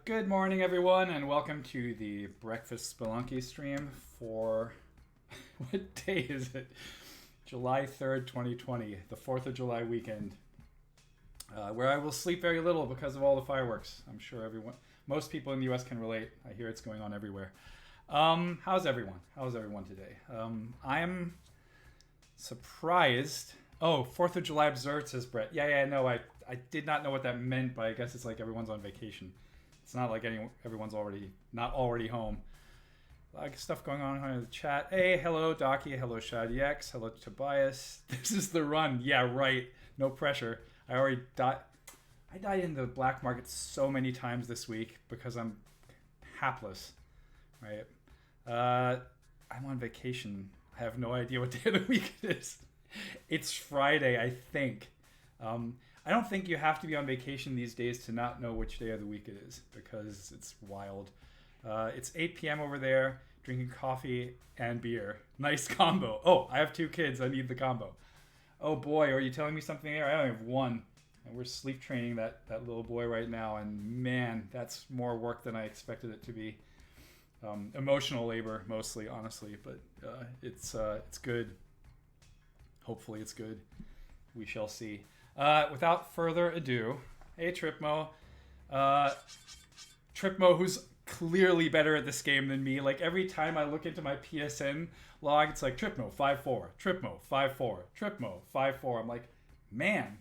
Good morning, everyone, and welcome to the Breakfast Spelunky stream for what day is it? July 3rd, 2020, the 4th of July weekend, where I will sleep very little because of all the fireworks. I'm sure most people in the US can relate. I hear it's going on everywhere. How's everyone? How's everyone today? I'm surprised. Oh, 4th of July observed, says Brett. Yeah, no, I did not know what that meant, but I guess it's like everyone's on vacation. It's not like everyone's not already home. Like stuff going on in the chat. Hey, hello, Docky. Hello, ShadX. Hello, Tobias. This is the run. Yeah, right. No pressure. I already died. I died in the black market so many times this week because I'm hapless. Right? I'm on vacation. I have no idea what day of the week it is. It's Friday, I think. I don't think you have to be on vacation these days to not know which day of the week it is because it's wild. It's 8 p.m. over there, drinking coffee and beer. Nice combo. Oh, I have 2 kids. I need the combo. Oh boy, are you telling me something there? I only have 1. And we're sleep training that little boy right now. And man, that's more work than I expected it to be. Emotional labor, mostly, honestly. But it's good. Hopefully it's good. We shall see. Without further ado, hey Tripmo. Tripmo, who's clearly better at this game than me. Like every time I look into my PSN log, it's like Tripmo 5-4, Tripmo 5-4, Tripmo 5-4. I'm like, man,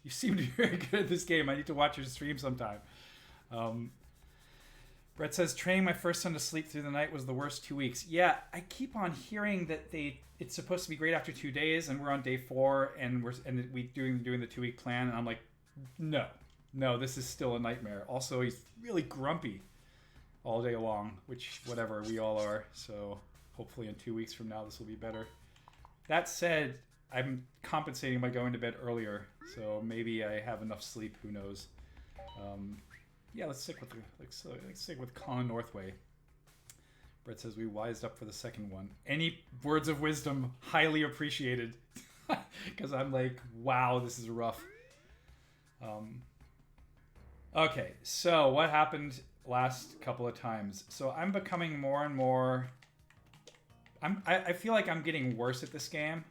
you seem to be very good at this game. I need to watch your stream sometime. Brett says, training my first son to sleep through the night was the worst 2 weeks. Yeah, I keep on hearing that it's supposed to be great after 2 days, and we're on day 4, and we doing the 2-week plan, and I'm like, no, this is still a nightmare. Also, he's really grumpy all day long, which whatever, we all are. So hopefully in 2 weeks from now this will be better. That said, I'm compensating by going to bed earlier, so maybe I have enough sleep. Who knows? Yeah, let's stick with Colin Northway. Brett says we wised up for the second one. Any words of wisdom, highly appreciated. Because I'm like, wow, this is rough. Okay, so what happened last couple of times? So I'm becoming more and more... I feel like I'm getting worse at this game.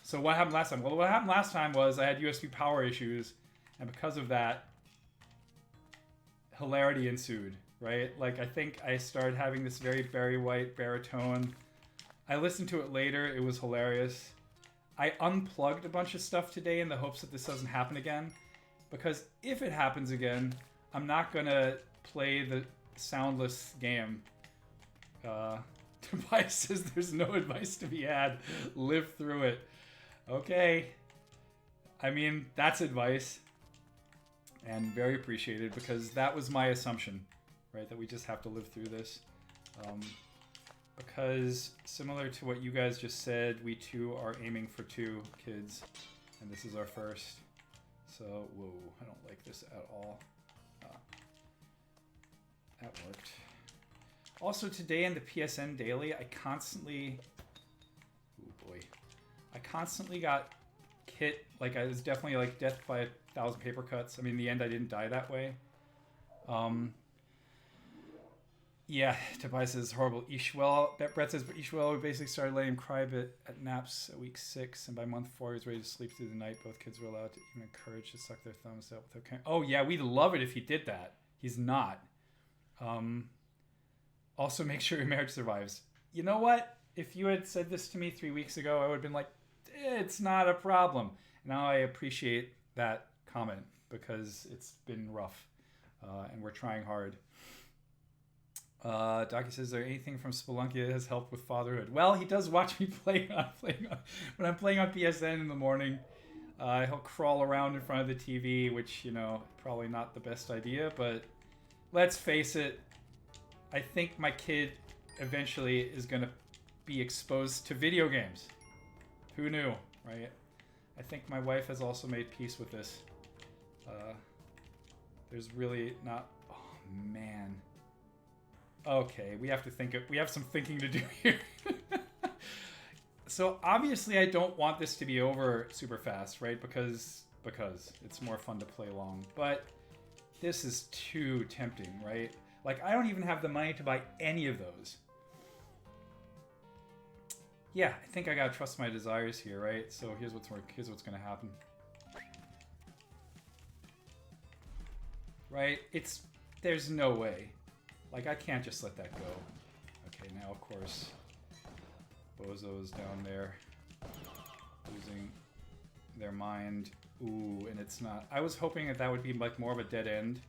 So what happened last time? Well, what happened last time was I had USB power issues, and because of that, hilarity ensued, right? Like, I think I started having this very Barry White baritone. I listened to it later. It was hilarious. I unplugged a bunch of stuff today in the hopes that this doesn't happen again. Because if it happens again, I'm not going to play the soundless game. Tobias says there's no advice to be had. Live through it. Okay. I mean, that's advice. And very appreciated, because that was my assumption, right? That we just have to live through this. Because similar to what you guys just said, we too are aiming for 2 kids, and this is our first. So, whoa, I don't like this at all. That worked. Also today in the PSN Daily, I constantly got hit. Like, I was definitely like death by 1,000 paper cuts. I mean, in the end, I didn't die that way. Yeah, Tobias says horrible. Brett says, but Ishwell basically started letting him cry a bit at naps at week 6, and by month 4, he was ready to sleep through the night. Both kids were allowed to even encourage to suck their thumbs out with their Oh yeah, we'd love it if he did that. He's not. Also, make sure your marriage survives. You know what? If you had said this to me 3 weeks ago, I would have been like, it's not a problem. Now I appreciate that comment because it's been rough, and we're trying hard. Docky says, is there anything from Spelunky that has helped with fatherhood? Well, he does watch me when I'm playing on PSN in the morning. He'll crawl around in front of the TV, which, you know, probably not the best idea, but let's face it, I think my kid eventually is going to be exposed to video games. Who knew, right? I think my wife has also made peace with this. There's really not... Oh, man. Okay, we have some thinking to do here. So obviously I don't want this to be over super fast, right? Because it's more fun to play long. But This is too tempting, right? Like, I don't even have the money to buy any of those. Yeah, I think I gotta trust my desires here, right? So here's what's gonna happen. Right? There's no way. Like, I can't just let that go. Okay, now of course, Bozo's down there losing their mind. Ooh, and it's not. I was hoping that that would be like more of a dead end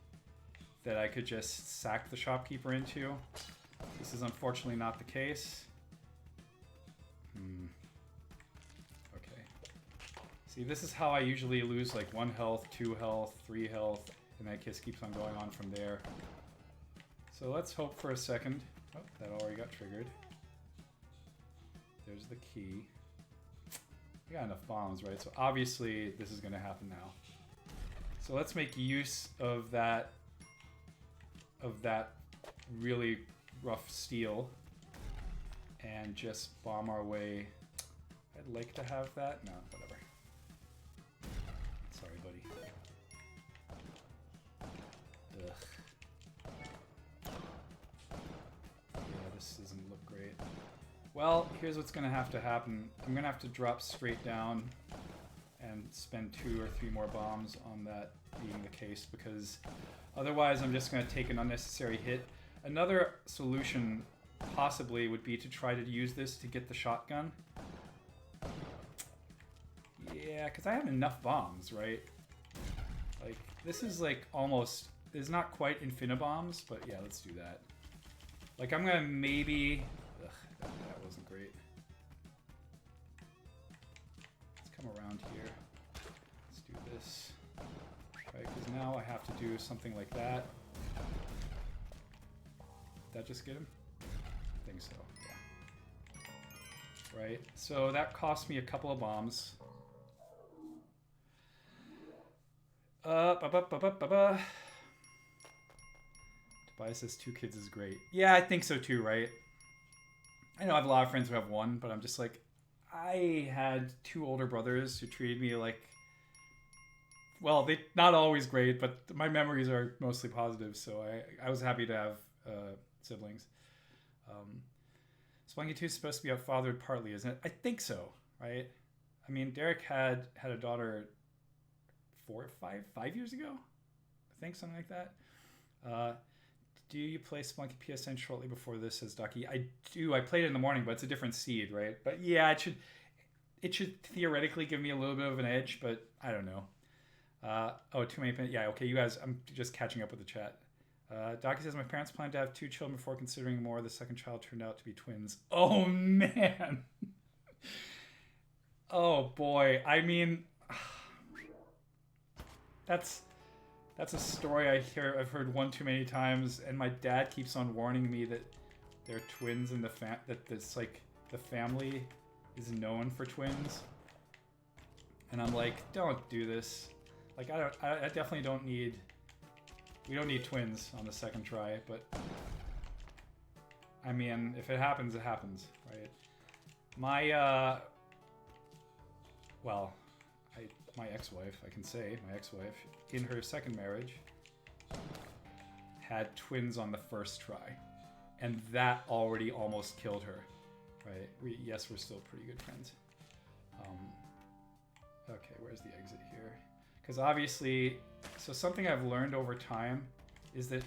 that I could just sack the shopkeeper into. This is unfortunately not the case. Okay. See, this is how I usually lose like 1 health, 2 health, 3 health, and that just keeps on going on from there. So let's hope for a second. Oh, that already got triggered. There's the key. We got enough bombs, right? So obviously this is going to happen now. So let's make use of that really rough steel and just bomb our way. I'd like to have that. No, whatever. Sorry, buddy. Ugh. Yeah, this doesn't look great. Well, here's what's going to happen. I'm going to have to drop straight down and spend 2 or 3 more bombs on that being the case, because otherwise I'm just going to take an unnecessary hit. Another solution possibly would be to try to use this to get the shotgun. Yeah, because I have enough bombs, right? Like, this is like almost... It's not quite infinibombs, but yeah, let's do that. Like, I'm going to maybe... Ugh, that wasn't great. Let's come around here. Let's do this. Right, because now I have to do something like that. Did that just get him? I think so, yeah. Right, so that cost me a couple of bombs. Tobias says 2 kids is great. Yeah, I think so too, right? I know I have a lot of friends who have 1, but I'm just like, I had 2 older brothers who treated me like, well, they not always great, but my memories are mostly positive, so I was happy to have siblings. Spelunky 2 is supposed to be outfathered partly, isn't it? I think so, right? I mean, Derek had a daughter 5 years ago? I think, something like that. Do you play Spelunky PSN shortly before this, says Ducky? I do. I played it in the morning, but it's a different seed, right? But yeah, it should theoretically give me a little bit of an edge, but I don't know. Oh, too many. Yeah, okay, you guys, I'm just catching up with the chat. Docky says, my parents planned to have 2 children before considering more. The second child turned out to be twins. Oh, man. Oh, boy. I mean, that's a story I've heard one too many times, and my dad keeps on warning me that they're twins and that this, like, the family is known for twins. And I'm like, don't do this. Like, I definitely don't need... We don't need twins on the second try, but... I mean, if it happens, it happens, right? My, well, my ex-wife, I can say, my ex-wife, in her second marriage, had twins on the first try. And that already almost killed her, right? Yes, we're still pretty good friends. Okay, where's the exit here? Because obviously, so something I've learned over time is that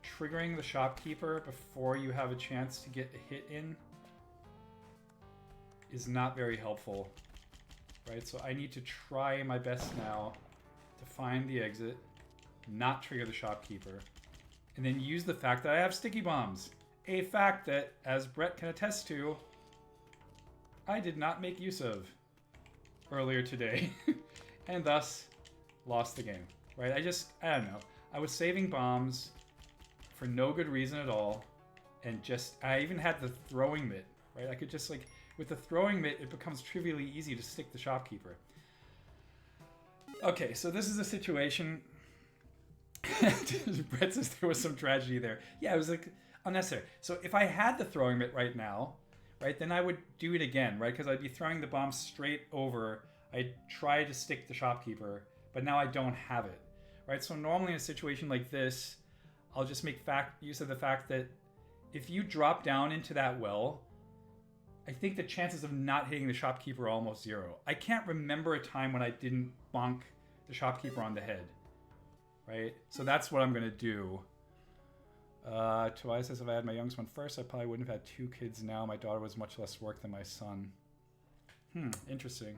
triggering the shopkeeper before you have a chance to get a hit in is not very helpful, right? So I need to try my best now to find the exit, not trigger the shopkeeper, and then use the fact that I have sticky bombs. A fact that, as Brett can attest to, I did not make use of earlier today, and thus lost the game, right? I don't know. I was saving bombs for no good reason at all, and I even had the throwing mitt, right? I could just, like, with the throwing mitt, it becomes trivially easy to stick the shopkeeper. Okay, so this is a situation. Brett says there was some tragedy there. Yeah, it was like unnecessary. So if I had the throwing mitt right now, right, then I would do it again, right? Because I'd be throwing the bomb straight over. I'd try to stick the shopkeeper, but now I don't have it, right? So normally in a situation like this, I'll just make use of the fact that if you drop down into that well, I think the chances of not hitting the shopkeeper are almost zero. I can't remember a time when I didn't bonk the shopkeeper on the head, right? So that's what I'm going to do. Tobias says, if I had my youngest one first, I probably wouldn't have had 2 kids now. My daughter was much less work than my son. Interesting.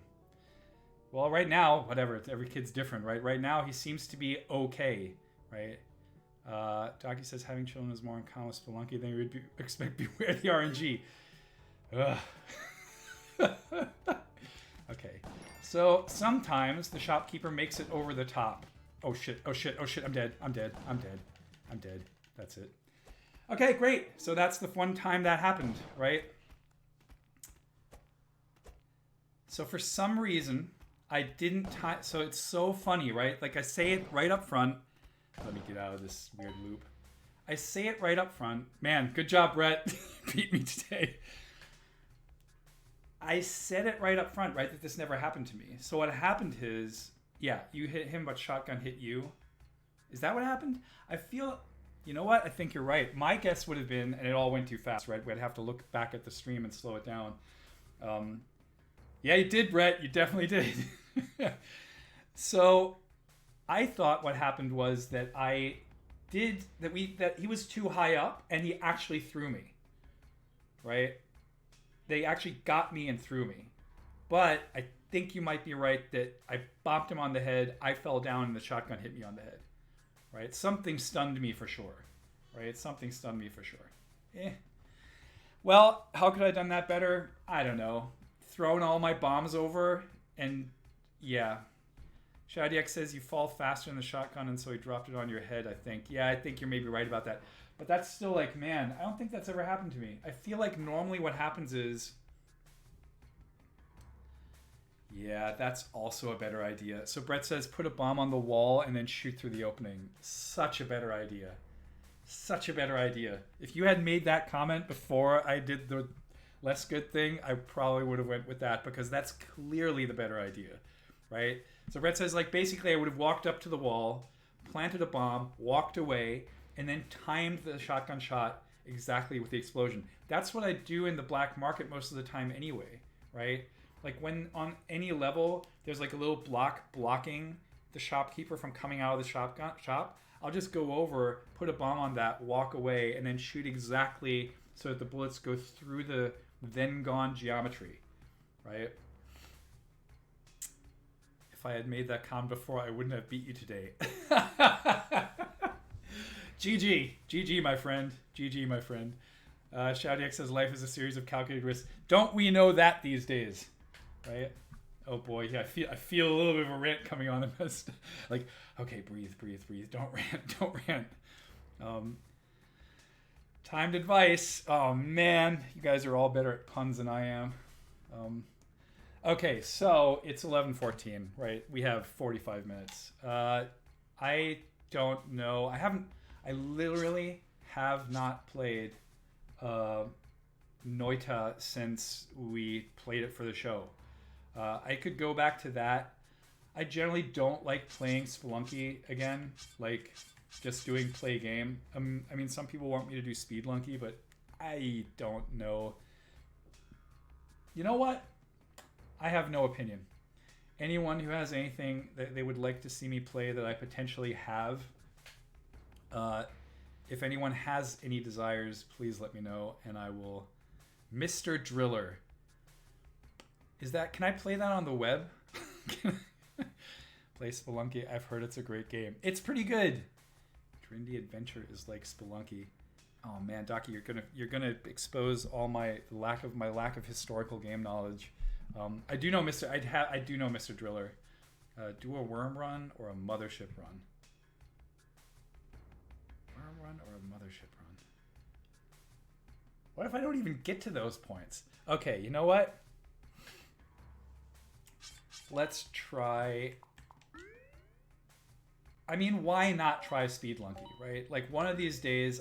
Well, right now, whatever, every kid's different, right? Right now, he seems to be okay, right? Docky says, having children is more in common with Spelunky than you would expect Beware the RNG. Ugh. Okay. So, sometimes the shopkeeper makes it over the top. Oh shit, oh shit, oh shit, I'm dead, I'm dead, I'm dead, I'm dead. That's it. Okay, great. So that's the one time that happened, right? So for some reason, I didn't time. So it's so funny, right? Like I say it right up front. Let me get out of this weird loop. I say it right up front. Man, good job, Brett. Beat me today. I said it right up front, right? That this never happened to me. So what happened is, yeah, you hit him, but shotgun hit you. Is that what happened? I feel... You know what? I think you're right. My guess would have been, and it all went too fast, right? We'd have to look back at the stream and slow it down. Yeah, you did, Brett. You definitely did. So I thought what happened was that that he was too high up and he actually threw me, right? They actually got me and threw me. But I think you might be right that I bopped him on the head, I fell down, and the shotgun hit me on the head. Right? Something stunned me for sure. Right? Something stunned me for sure. Well, how could I have done that better? I don't know. Thrown all my bombs over and yeah. Shadiak says you fall faster in the shotgun and so he dropped it on your head, I think. Yeah, I think you're maybe right about that. But that's still like, man, I don't think that's ever happened to me. I feel like normally what happens is... Yeah, that's also a better idea. So Brett says, put a bomb on the wall and then shoot through the opening. Such a better idea. Such a better idea. If you had made that comment before I did the less good thing, I probably would have went with that because that's clearly the better idea, right? So Brett says, like, basically I would have walked up to the wall, planted a bomb, walked away, and then timed the shotgun shot exactly with the explosion. That's what I do in the black market most of the time anyway, right? Like when on any level, there's like a little block blocking the shopkeeper from coming out of the shop, I'll just go over, put a bomb on that, walk away, and then shoot exactly so that the bullets go through the then gone geometry, right? If I had made that comment before, I wouldn't have beat you today. GG. GG, my friend. GG, my friend. Shoutyx says, life is a series of calculated risks. Don't we know that these days? Right? Oh boy, yeah, I feel a little bit of a rant coming on. Like, okay, breathe. Don't rant. Timed advice. Oh man, you guys are all better at puns than I am. Okay, so it's 11:14, right? We have 45 minutes. I don't know. I literally have not played Noita since we played it for the show. I could go back to that. I generally don't like playing Spelunky again, like just doing play game. I mean, some people want me to do Speedlunky, but I don't know. You know what? I have no opinion. Anyone who has anything that they would like to see me play that I potentially have, if anyone has any desires, please let me know, and I will. Mr. Driller. Can I play that on the web? Play Spelunky. I've heard it's a great game. It's pretty good. Trinity Adventure is like Spelunky. Oh man, Docky, you're gonna expose all my lack of historical game knowledge. I do know Mr. Driller. Do a worm run or a mothership run? Worm run or a mothership run? What if I don't even get to those points? Okay, you know what? Let's try... I mean, why not try Speedlunky, right? Like, one of these days,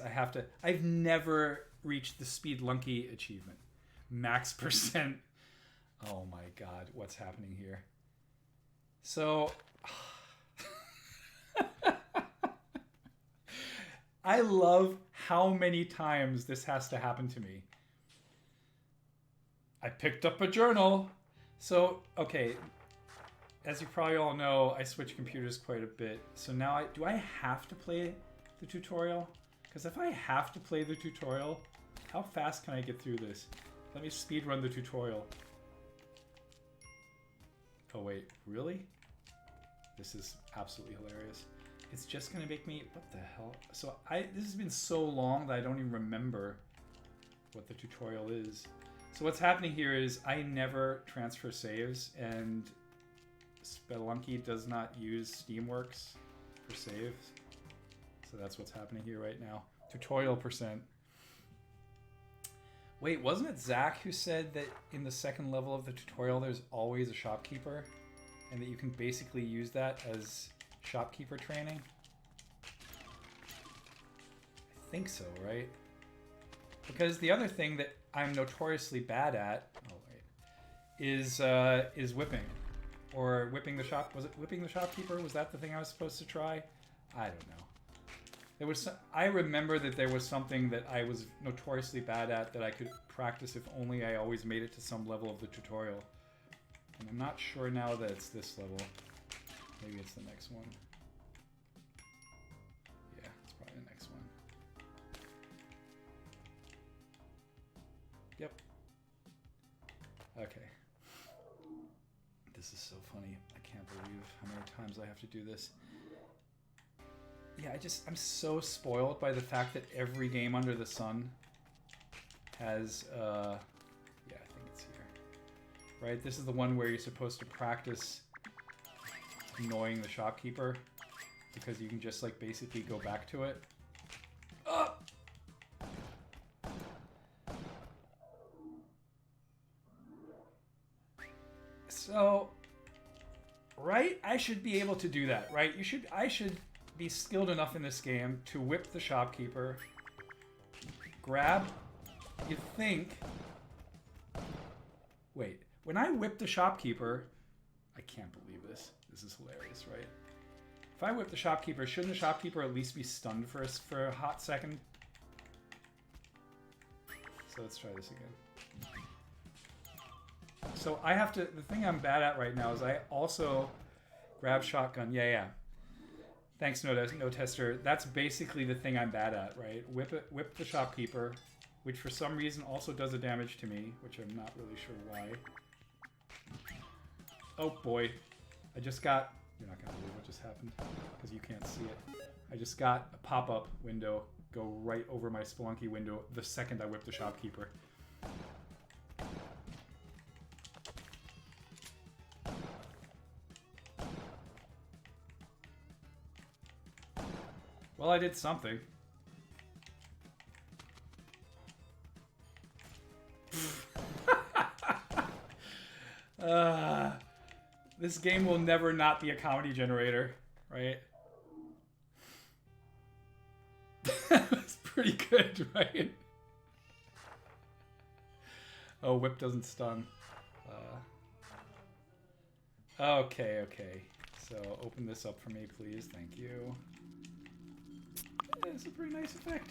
I've never reached the Speedlunky achievement. Max percent. Oh my god, what's happening here? So... I love how many times this has to happen to me. I picked up a journal. So, okay, as you probably all know, I switch computers quite a bit. So now, do I have to play the tutorial? Because if I have to play the tutorial, how fast can I get through this? Let me speed run the tutorial. Oh wait, really? This is absolutely hilarious. It's just gonna make me, what the hell? So this has been so long that I don't even remember what the tutorial is. So what's happening here is I never transfer saves, and Spelunky does not use Steamworks for saves. So that's what's happening here right now. Tutorial %. Wait, wasn't it Zach who said that in the second level of the tutorial there's always a shopkeeper? And that you can basically use that as shopkeeper training? I think so, right? Because the other thing that I'm notoriously bad at, oh wait, is whipping. Or whipping the shop, was it whipping the shopkeeper? Was that the thing I was supposed to try? I don't know. There was I remember that there was something that I was notoriously bad at that I could practice if only I always made it to some level of the tutorial. And I'm not sure now that it's this level. Maybe it's the next one. Yeah, it's probably the next one. Yep. Okay. This is so funny. I can't believe how many times I have to do this. Yeah, I'm so spoiled by the fact that every game under the sun has, yeah, I think it's here. Right, this is the one where you're supposed to practice annoying the shopkeeper because you can just like basically go back to it. So, right, I should be able to do that, right? I should be skilled enough in this game to whip the shopkeeper, grab, you think, wait, when I whip the shopkeeper, I can't believe this is hilarious, right? If I whip the shopkeeper, shouldn't the shopkeeper at least be stunned for a hot second? So let's try this again. So I have to, the thing I'm bad at right now is I also grab shotgun, yeah. Thanks, no tester. That's basically the thing I'm bad at, right? Whip the shopkeeper, which for some reason also does a damage to me, which I'm not really sure why. Oh boy, I just got, you're not gonna believe what just happened, because you can't see it. I just got a pop-up window go right over my Spelunky window the second I whip the shopkeeper. Well, I did something. This game will never not be a comedy generator, right? That's pretty good, right? Oh, whip doesn't stun. Okay. So open this up for me, please. Thank you. It's a pretty nice effect.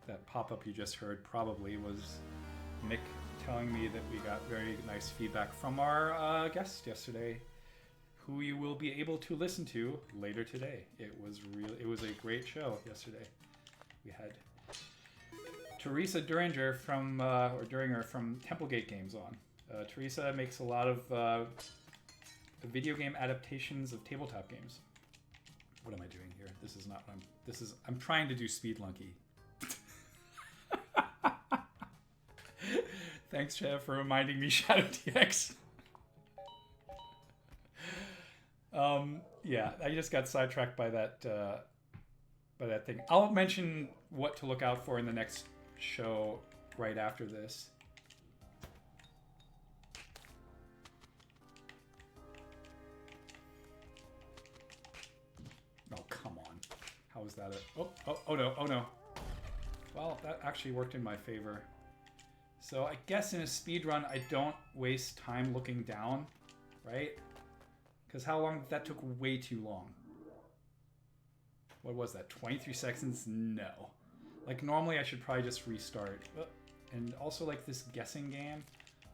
That pop-up you just heard probably was Nick telling me that we got very nice feedback from our guest yesterday, who you will be able to listen to later today. It was a great show yesterday. We had Teresa Duringer from Templegate Games on. Teresa makes a lot of video game adaptations of tabletop games. What am I doing here? This is not what I'm trying to do Spelunky. Thanks, Chad, for reminding me Shadow DX. Yeah, I just got sidetracked by that thing. I'll mention what to look out for in the next show right after this. Oh, come on. How is that oh no. Well, that actually worked in my favor. So I guess in a speed run, I don't waste time looking down, right? Because how long? That took way too long. What was that? 23 seconds? No. Like, normally I should probably just restart. And also, like, this guessing game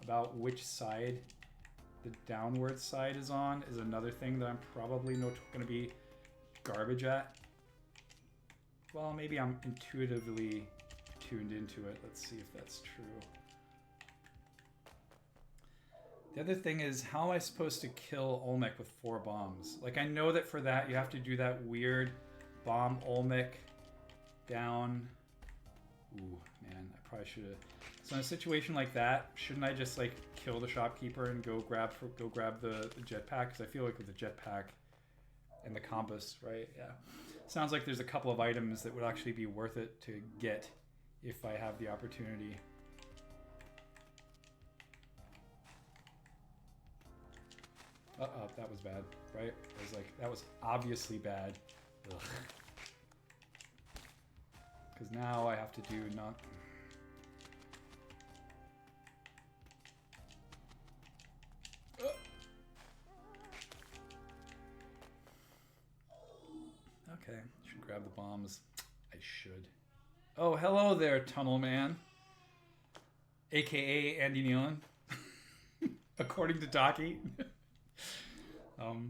about which side the downward side is on is another thing that I'm probably going to be garbage at. Well, maybe I'm intuitively tuned into it. Let's see if that's true. The other thing is, how am I supposed to kill Olmec with 4 bombs? Like, I know that for that you have to do that weird bomb Olmec down. Ooh, man, I probably should have. So in a situation like that, shouldn't I just like kill the shopkeeper and go grab the jetpack? Because I feel like with the jetpack and the compass, right? Yeah. Sounds like there's a couple of items that would actually be worth it to get if I have the opportunity. Uh-oh, that was bad, right? It was like, that was obviously bad. Ugh. Because now I have to do not... Okay, should grab the bombs. I should. Oh, hello there, Tunnel Man. AKA Andy Nealon. According to Docky.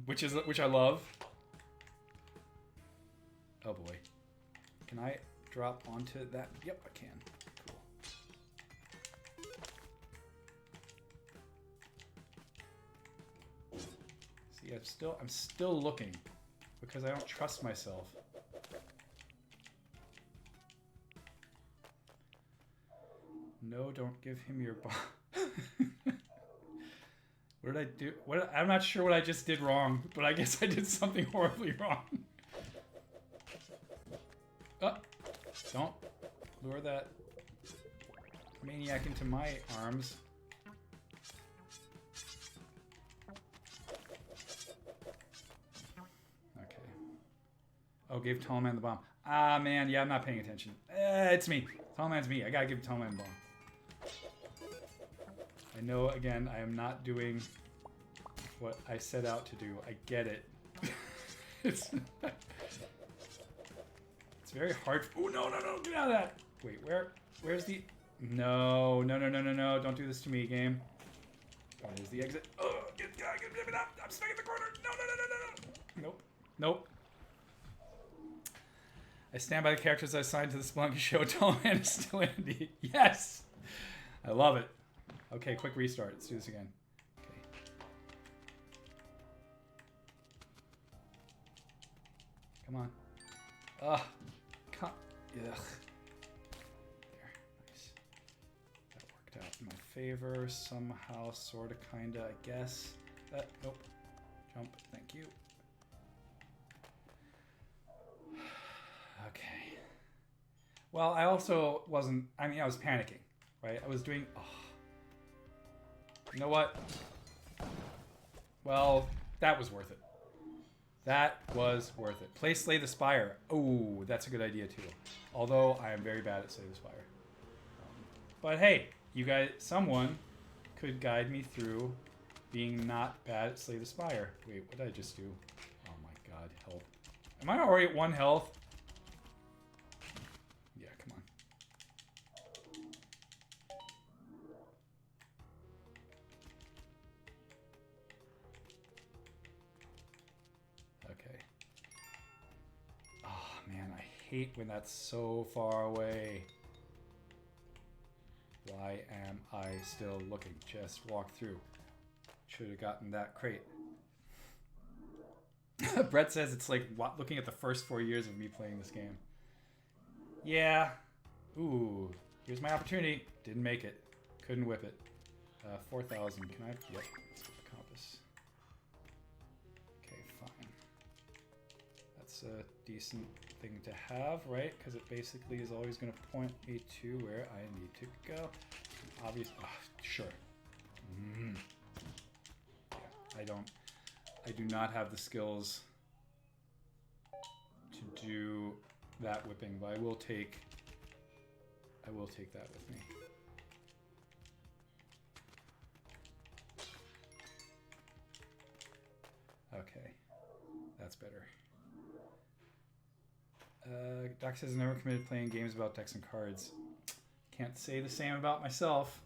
Which I love. Oh boy. Can I drop onto that? Yep, I can. Cool. See, I'm still looking because I don't trust myself. No, don't give him your bomb. What did I do? I'm not sure what I just did wrong, but I guess I did something horribly wrong. Don't lure that maniac into my arms. Okay. Oh, gave Tall Man the bomb. Ah, man, yeah, I'm not paying attention. It's me. Tall Man's me. I gotta give Tall Man the bomb. I know, again, I am not doing what I set out to do. I get it. It's very hard. Oh, no, get out of that. Wait, where's the... No, don't do this to me, game. Oh, there's the exit. Oh, I'm stuck in the corner. No. Nope. I stand by the characters I assigned to the Spelunky show. Tall Man is still Andy. Yes! I love it. Okay, quick restart. Let's do this again. Okay. Come on. Ugh. Ugh. There. Nice. That worked out in my favor somehow, sorta, kinda, I guess. Nope. Jump. Thank you. Okay. Well, I also wasn't... I mean, I was panicking, right? I was doing... Oh. You know what? Well, that was worth it. That was worth it. Play Slay the Spire. Oh, that's a good idea too. Although I am very bad at Slay the Spire. But hey, you guys, someone could guide me through being not bad at Slay the Spire. Wait, what did I just do? Oh my god, help. Am I already at 1 health? Yeah, come on. Okay. Oh man, I hate when that's so far away. Why am I still looking? Just walk through. Should have gotten that crate. Brett says it's like looking at the first 4 years of me playing this game. Yeah. Ooh. Here's my opportunity. Didn't make it. Couldn't whip it. 4,000. Can I? Yep. Let's get the compass. Okay, fine. That's a decent thing to have, right? Because it basically is always going to point me to where I need to go. Obviously, sure. Yeah, I do not have the skills to do that whipping, but I will take that with me. Okay. better. Doc says never committed playing games about decks and cards. Can't say the same about myself.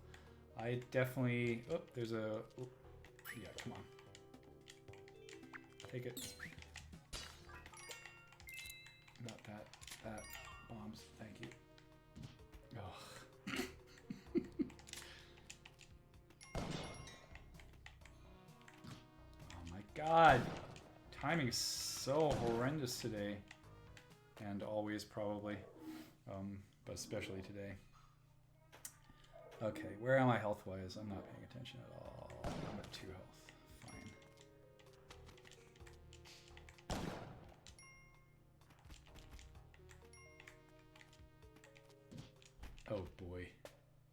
I definitely... Oh, there's a... Yeah, come on. Take it. Not that. That. Bombs. Thank you. Ugh. Oh my god. Timing is so horrendous today. And always, probably. But especially today. Okay, where am I health-wise? I'm not paying attention at all. I'm at 2 health. Fine. Oh boy.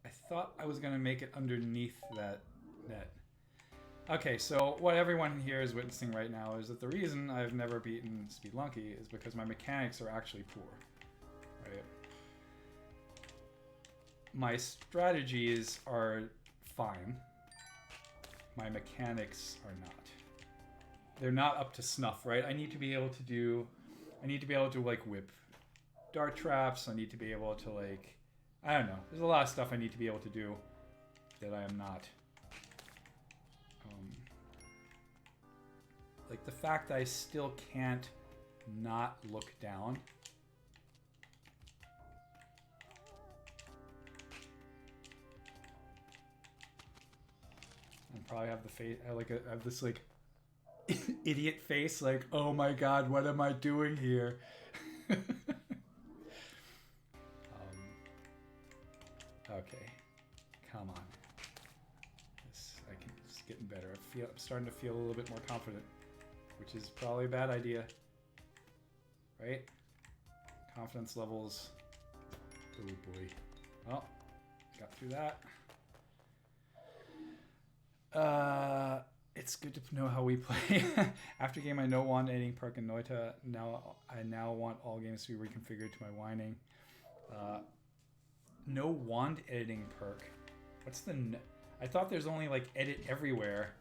I thought I was going to make it underneath that net. Okay, so what everyone here is witnessing right now is that the reason I've never beaten Spelunky is because my mechanics are actually poor. Right? My strategies are fine. My mechanics are not. They're not up to snuff, right? I need to be able to like whip dart traps. I need to be able to like, I don't know. There's a lot of stuff I need to be able to do that I am not. Like the fact that I still can't not look down. And probably have the face. I have this like idiot face, like, oh my god, what am I doing here? Okay, come on. It's getting better. I'm starting to feel a little bit more confident, which is probably a bad idea, right? Confidence levels. Oh boy. Well, got through that. It's good to know how we play. After game, I no wand editing perk in Noita. I now want all games to be reconfigured to my whining. No wand editing perk. What's the? I thought there's only like edit everywhere.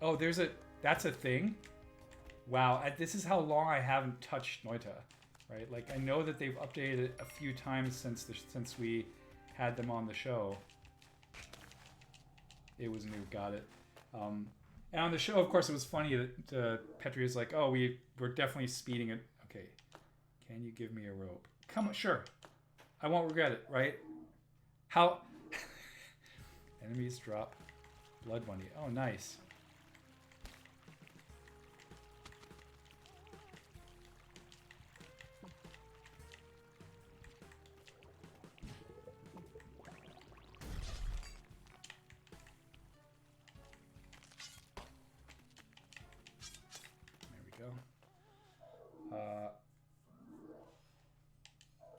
Oh, that's a thing. Wow, this is how long I haven't touched Noita, right? Like I know that they've updated it a few times since we had them on the show. It was new, got it. And on the show, of course, it was funny that Petri was like, "Oh, we're definitely speeding it." Okay, can you give me a rope? Come on, sure. I won't regret it, right? How? Enemies drop blood money. Oh, nice.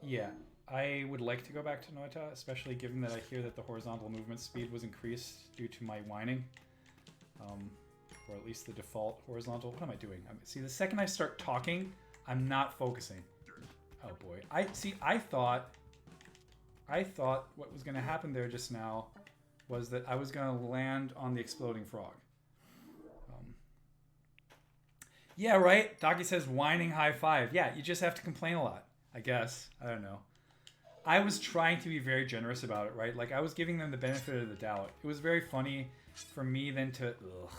Yeah, I would like to go back to Noita, especially given that I hear that the horizontal movement speed was increased due to my whining. Or at least the default horizontal. What am I doing? See, the second I start talking, I'm not focusing. Oh boy. I thought what was going to happen there just now was that I was going to land on the exploding frog. Yeah, right? Doggy says whining high five. Yeah, you just have to complain a lot, I guess. I don't know. I was trying to be very generous about it, right? Like, I was giving them the benefit of the doubt. It was very funny for me then to... Ugh.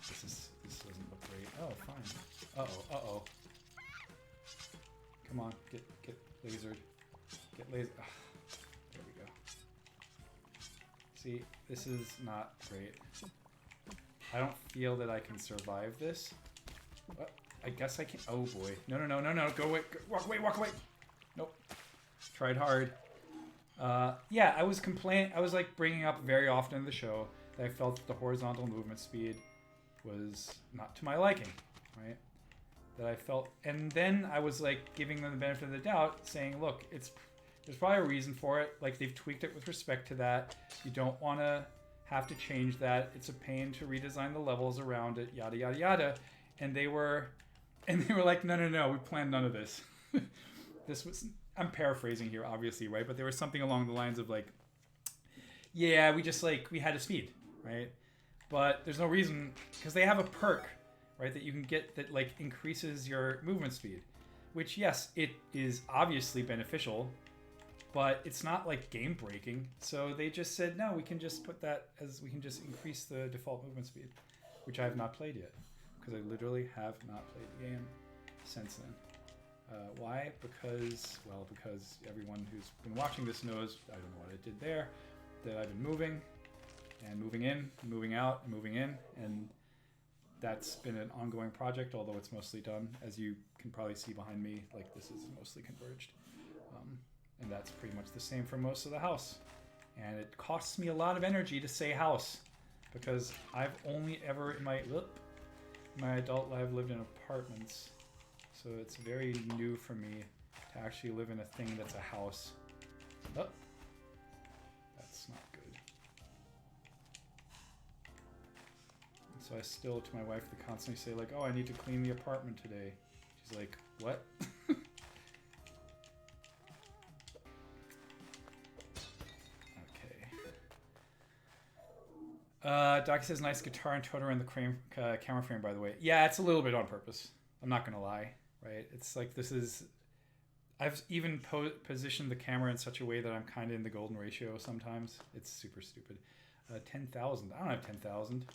This doesn't look great. Oh, fine. Uh-oh, uh-oh. Come on, get lasered. Get lasered. There we go. See, this is not great. I don't feel that I can survive this. What? I guess I can. Oh boy. No. Go away. Walk away. Nope. Tried hard. Yeah, I was like bringing up very often in the show that I felt that the horizontal movement speed was not to my liking, right? That I felt, and then I was like giving them the benefit of the doubt, saying, look, there's probably a reason for it. Like they've tweaked it with respect to that. You don't want to have to change that. It's a pain to redesign the levels around it, yada, yada, yada. And they were like, no, we planned none of this. This was, I'm paraphrasing here, obviously, right? But there was something along the lines of like, yeah, we just like, we had a speed, right? but there's no reason, because they have a perk, right, that you can get that like increases your movement speed, which yes, it is obviously beneficial, but it's not like game breaking. So they just said, no, we can just put that as, we can just increase the default movement speed, which I have not played yet, because I literally have not played the game since then. Why? Because everyone who's been watching this knows, I don't know what I did there, that I've been moving and moving in, moving out, and moving in, and that's been an ongoing project, although it's mostly done. As you can probably see behind me, like this is mostly converged. And that's pretty much the same for most of the house. And it costs me a lot of energy to say house, because I've only ever in my adult life lived in apartments. So it's very new for me to actually live in a thing that's a house. Oh, that's not good. And so I still, to my wife, to constantly say like, oh, I need to clean the apartment today. She's like, what? Doc says nice guitar and toner in the camera frame, by the way. Yeah, it's a little bit on purpose. I'm not going to lie, right? It's like this is... I've even positioned the camera in such a way that I'm kind of in the golden ratio sometimes. It's super stupid. 10,000. I don't have 10,000.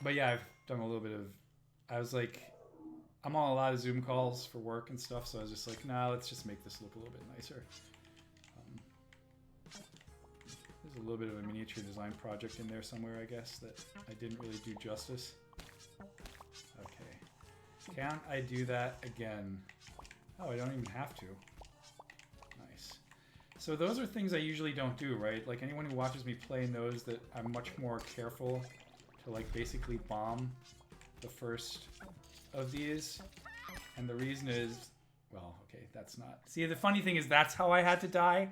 But yeah, I've done a little bit of... I was like... I'm on a lot of Zoom calls for work and stuff, so I was just like, nah, let's just make this look a little bit nicer. There's a little bit of a miniature design project in there somewhere, I guess, that I didn't really do justice. Okay. Can I do that again? Oh, I don't even have to. Nice. So those are things I usually don't do, right? Like anyone who watches me play knows that I'm much more careful to like basically bomb the first of these. And the reason is, well, okay, that's not... See, the funny thing is that's how I had to die.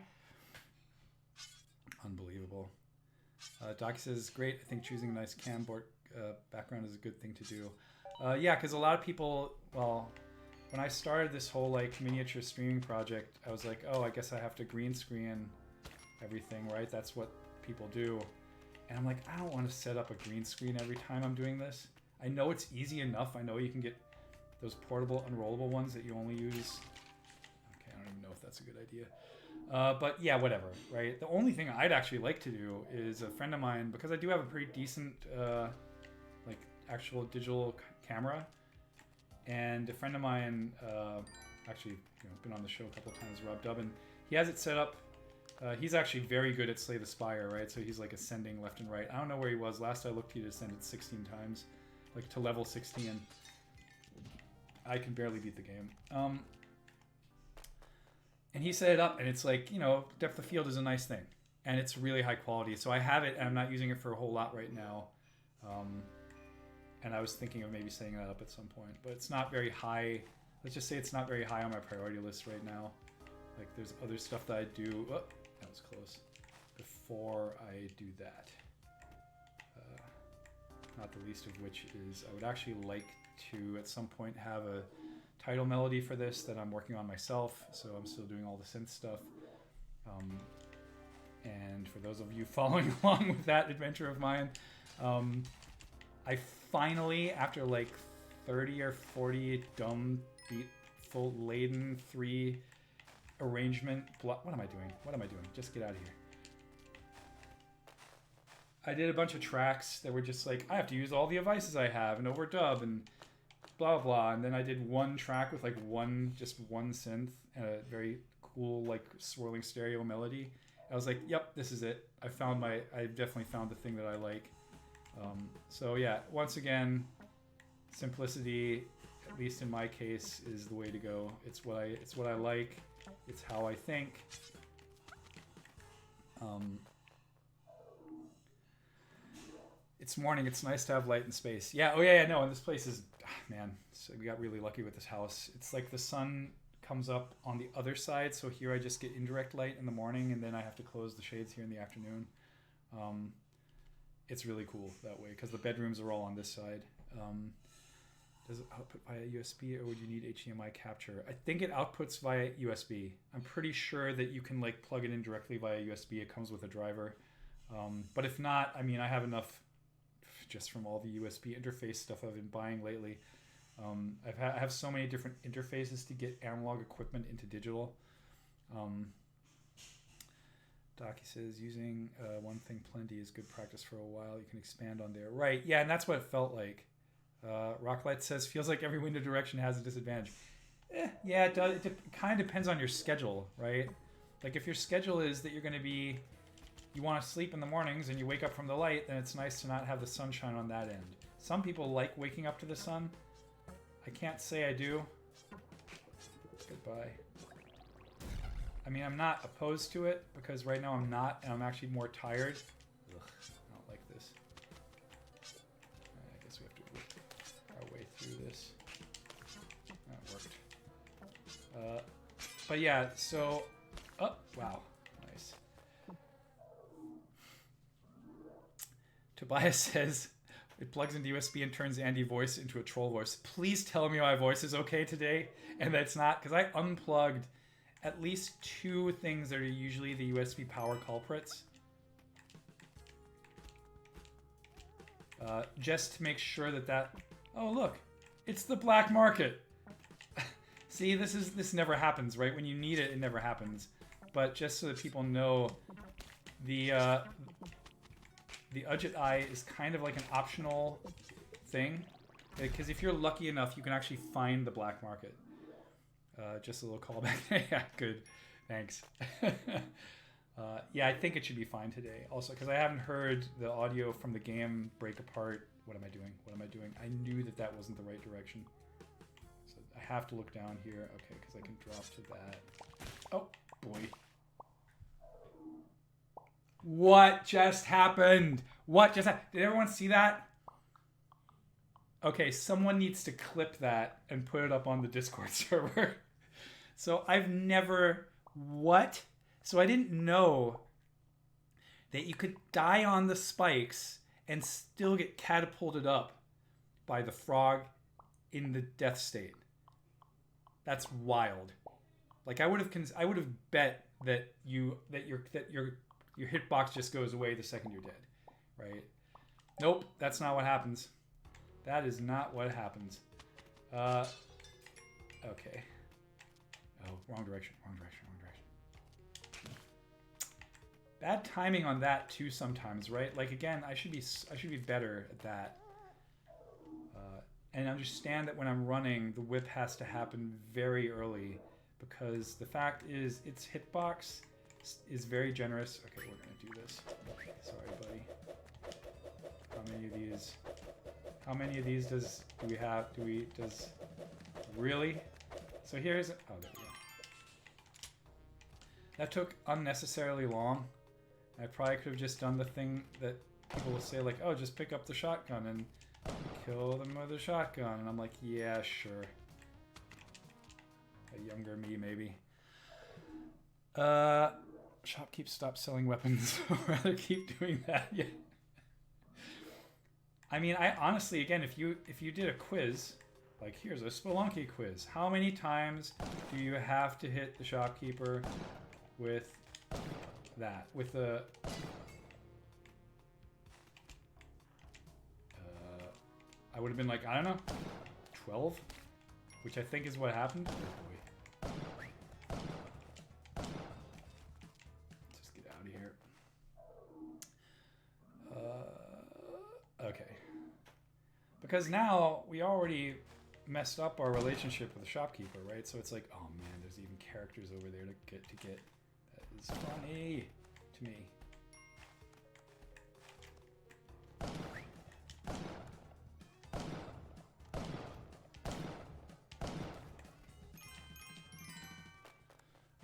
Unbelievable. Doc says, great. I think choosing a nice cam board background is a good thing to do. Yeah, because a lot of people, well, when I started this whole like miniature streaming project, I was like, oh, I guess I have to green screen everything, right? That's what people do. And I'm like, I don't want to set up a green screen every time I'm doing this. I know it's easy enough. I know you can get those portable, unrollable ones that you only use. Okay, I don't even know if that's a good idea. But yeah, whatever, right? The only thing I'd actually like to do is a friend of mine, because I do have a pretty decent, like, actual digital camera, and a friend of mine, actually, been on the show a couple of times, Rob Dubbin, he has it set up. He's actually very good at Slay the Spire, right? So he's like ascending left and right. I don't know where he was. Last I looked, he'd ascended 16 times, like to level 16. I can barely beat the game. And he set it up, and it's like, depth of field is a nice thing. And it's really high quality. So I have it, and I'm not using it for a whole lot right now. And I was thinking of maybe setting that up at some point. But it's not very high. Let's just say it's not very high on my priority list right now. Like, there's other stuff that I do. Oh, that was close. Before I do that. Not the least of which is I would actually like to, at some point, have a title melody for this that I'm working on myself, so I'm still doing all the synth stuff. And for those of you following along with that adventure of mine, I finally, after like 30 or 40 dumb beatful laden 3 arrangement what am I doing? Just get out of here. I did a bunch of tracks that were just like, I have to use all the devices I have and overdub and blah blah, and then I did one track with like just one synth and a very cool like swirling stereo melody. I was like, yep, this is it. I definitely found the thing that I like. So yeah, once again, simplicity, at least in my case, is the way to go. It's what I like. It's how I think. It's morning. It's nice to have light and space. Yeah. Oh yeah. No. And this place is, man. So we got really lucky with this house. It's like the sun comes up on the other side. So here I just get indirect light in the morning, and then I have to close the shades here in the afternoon. It's really cool that way because the bedrooms are all on this side. Does it output via USB, or would you need HDMI capture? I think it outputs via USB. I'm pretty sure that you can like plug it in directly via USB. It comes with a driver. But if not, I mean, I have enough just from all the USB interface stuff I've been buying lately. I have so many different interfaces to get analog equipment into digital. Docky says using one thing plenty is good practice for a while. You can expand on there. Right. Yeah, and that's what it felt like. Rocklight says feels like every window direction has a disadvantage. Yeah, it does. It kind of depends on your schedule, right? Like if your schedule is that you're going to be, you want to sleep in the mornings and you wake up from the light, then it's nice to not have the sunshine on that end. Some people like waking up to the sun. I can't say I do. Goodbye. I mean, I'm not opposed to it because right now I'm not, and I'm actually more tired. Ugh, I don't like this. I guess we have to work our way through this. That worked. But yeah, so... Oh, wow. Nice. Tobias says it plugs into USB and turns Andy voice into a troll voice. Please tell me my voice is okay today and that's not, because I unplugged at least 2 things that are usually the USB power culprits. Just to make sure that... Oh, look. It's the black market. See, this never happens, right? When you need it, it never happens. But just so that people know, the Udget Eye is kind of like an optional thing. Because if you're lucky enough, you can actually find the black market. Just a little callback. Yeah, good. Thanks. Yeah, I think it should be fine today. Also, because I haven't heard the audio from the game break apart. What am I doing? What am I doing? I knew that that wasn't the right direction. So I have to look down here. Okay, because I can drop to that. Oh, boy. What just happened? What just happened? Did everyone see that? Okay, someone needs to clip that and put it up on the Discord server. So I've never... What? So I didn't know that you could die on the spikes and still get catapulted up by the frog in the death state. That's wild. Like I would have bet that your hitbox just goes away the second you're dead, right? Nope, that's not what happens. That is not what happens. Okay. Oh, wrong direction. Bad timing on that too sometimes, right? Like again, I should be better at that. And understand that when I'm running, the whip has to happen very early because the fact is its hitbox is very generous. Okay, we're gonna do this. Sorry, buddy. How many of these does we have? Really? So here's, oh, there we go. That took unnecessarily long. I probably could have just done the thing that people will say, like, oh, just pick up the shotgun and kill them with a shotgun. And I'm like, yeah, sure. A younger me, maybe. Shopkeep stopped selling weapons. I'd rather keep doing that. Yeah. I mean, I honestly, again, if you did a quiz, like here's a Spelunky quiz. How many times do you have to hit the shopkeeper with that? With the... I would have been like, I don't know, 12? Which I think is what happened. Oh boy. Let's just get out of here. Okay. Because now we already messed up our relationship with the shopkeeper, right? So it's like, oh man, there's even characters over there to get. That is funny to me.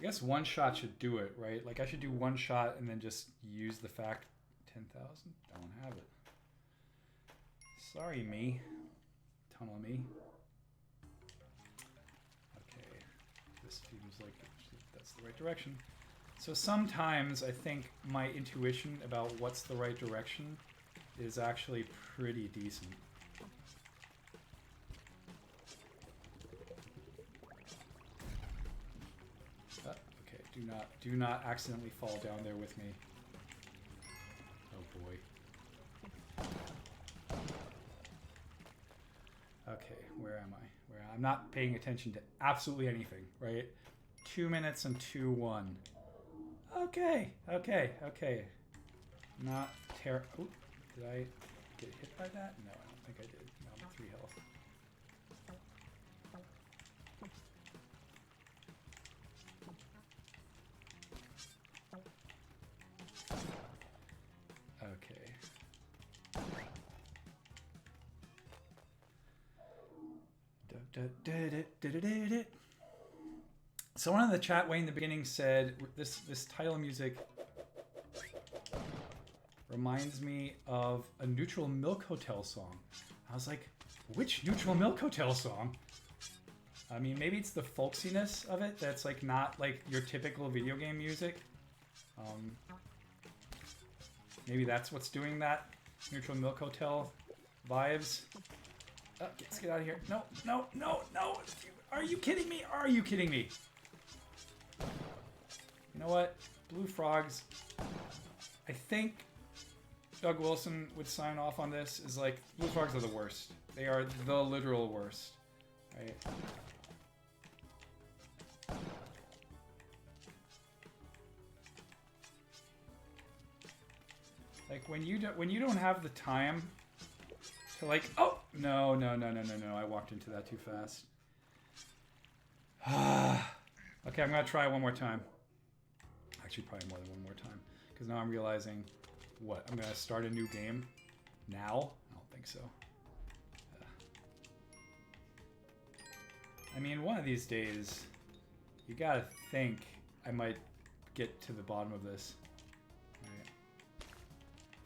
I guess one shot should do it, right? Like I should do one shot and then just use the fact 10,000. Don't have it. Sorry, me. Tunnel me. Okay. This seems like that's the right direction. So sometimes I think my intuition about what's the right direction is actually pretty decent. Okay, do not accidentally fall down there with me. Okay, where am I? Where I'm not paying attention to absolutely anything, right? 2 minutes and 2-1. Okay. Not terrible. Oh, did I get hit by that? No, I don't think I did. No, I'm at 3 health. Okay. Someone in the chat way in the beginning said this title music reminds me of a Neutral Milk Hotel song. I was like, which Neutral Milk Hotel song? I mean, maybe it's the folksiness of it that's like not like your typical video game music. Maybe that's what's doing that. Neutral Milk Hotel vibes. Let's get out of here. No. Are you kidding me? Are you kidding me? You know what? Blue Frogs. I think Doug Wilson would sign off on this is like, Blue Frogs are the worst. They are the literal worst. Right? Like when you don't have the time to like, oh no, I walked into that too fast. Okay, I'm gonna try one more time. Actually, probably more than one more time, because now I'm realizing, what, I'm gonna start a new game now? I don't think so. I mean, one of these days, you gotta think I might get to the bottom of this.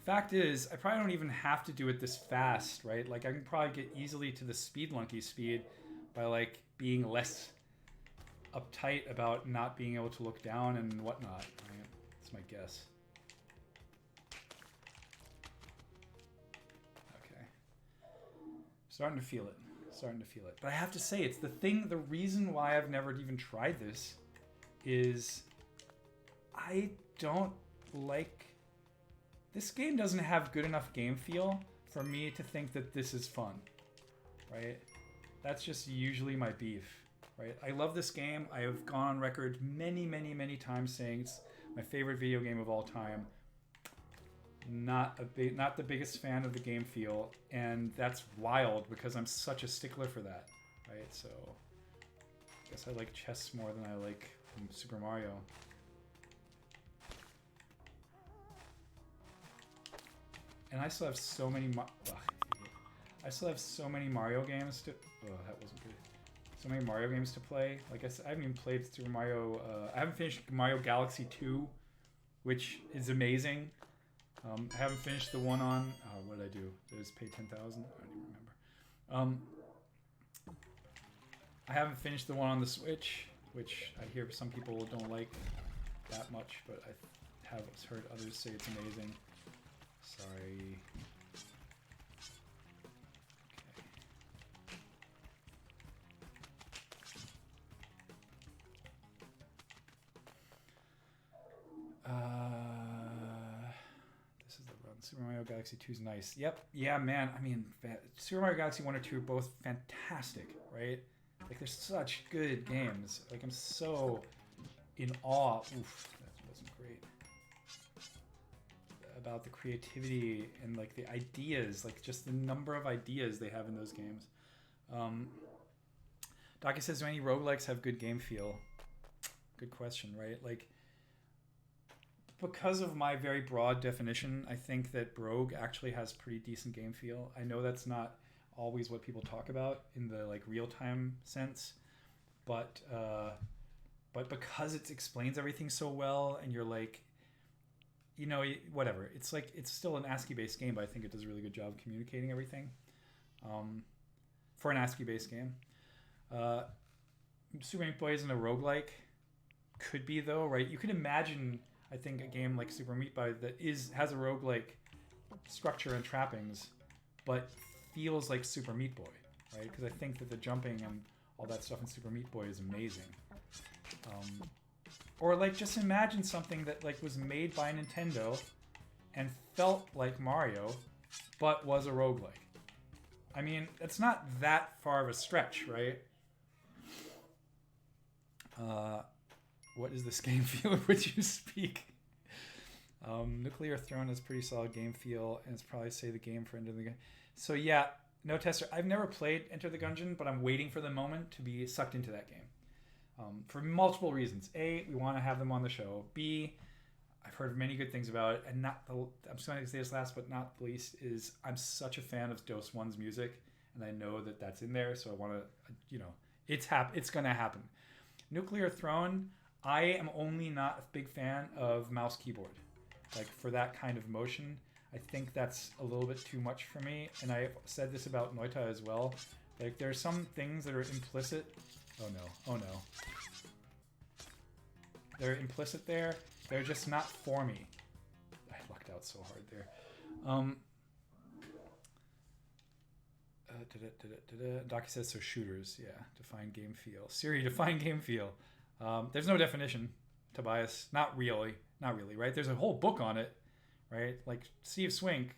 Fact is, I probably don't even have to do it this fast, right? Like, I can probably get easily to the Spelunky speed by, like, being less uptight about not being able to look down and whatnot, right? That's my guess. Okay. Starting to feel it. But I have to say, it's the reason why I've never even tried this is I don't like... This game doesn't have good enough game feel for me to think that this is fun, right? That's just usually my beef, right? I love this game. I have gone on record many times saying it's my favorite video game of all time. Not the biggest fan of the game feel, and that's wild because I'm such a stickler for that, right? So I guess I like chess more than I like Super Mario. And I still have so many Mario games to... Oh, that wasn't good. So many Mario games to play. Like I said, I haven't even played Super Mario... I haven't finished Mario Galaxy 2, which is amazing. I haven't finished the one on... what did I do? Did I just pay 10,000? I don't even remember. I haven't finished the one on the Switch, which I hear some people don't like that much, but I have heard others say it's amazing. Sorry. Okay. This is the run. Super Mario Galaxy 2 is nice. Yep. Yeah, man. I mean, Super Mario Galaxy 1 or 2 are both fantastic, right? Like, they're such good games. Like, I'm so in awe. Oof, that wasn't great. About the creativity and like the ideas, like just the number of ideas they have in those games. Docky says, do any roguelikes have good game feel? Good question, right? Like, because of my very broad definition, I think that Brogue actually has pretty decent game feel. I know that's not always what people talk about in the like real-time sense, but because it explains everything so well, and you're like, you know, whatever. It's like, it's still an ASCII-based game, but I think it does a really good job communicating everything for an ASCII-based game. Super Meat Boy isn't a roguelike. Could be, though, right? You could imagine, I think, a game like Super Meat Boy that has a roguelike structure and trappings, but feels like Super Meat Boy, right? Because I think that the jumping and all that stuff in Super Meat Boy is amazing. Or like, just imagine something that like was made by Nintendo and felt like Mario, but was a roguelike, I mean, it's not that far of a stretch, right? What is this game feel of which you speak? Nuclear Throne is pretty solid game feel, and it's probably say the game for Enter the Gungeon. So yeah, no tester. I've never played Enter the Gungeon, but I'm waiting for the moment to be sucked into that game. For multiple reasons. A, we want to have them on the show. B, I've heard many good things about it, and I'm just going to say this last but not least is I'm such a fan of Dose 1's music, and I know that that's in there, so I want to, it's going to happen. Nuclear Throne, I am only not a big fan of mouse keyboard. Like, for that kind of motion, I think that's a little bit too much for me, and I've said this about Noita as well. Like, there are some things that are implicit. Oh no. They're implicit there. They're just not for me. I lucked out so hard there. Docky says, so shooters. Yeah, define game feel. Siri, define game feel. There's no definition, Tobias. Not really, right? There's a whole book on it, right? Like Steve Swink,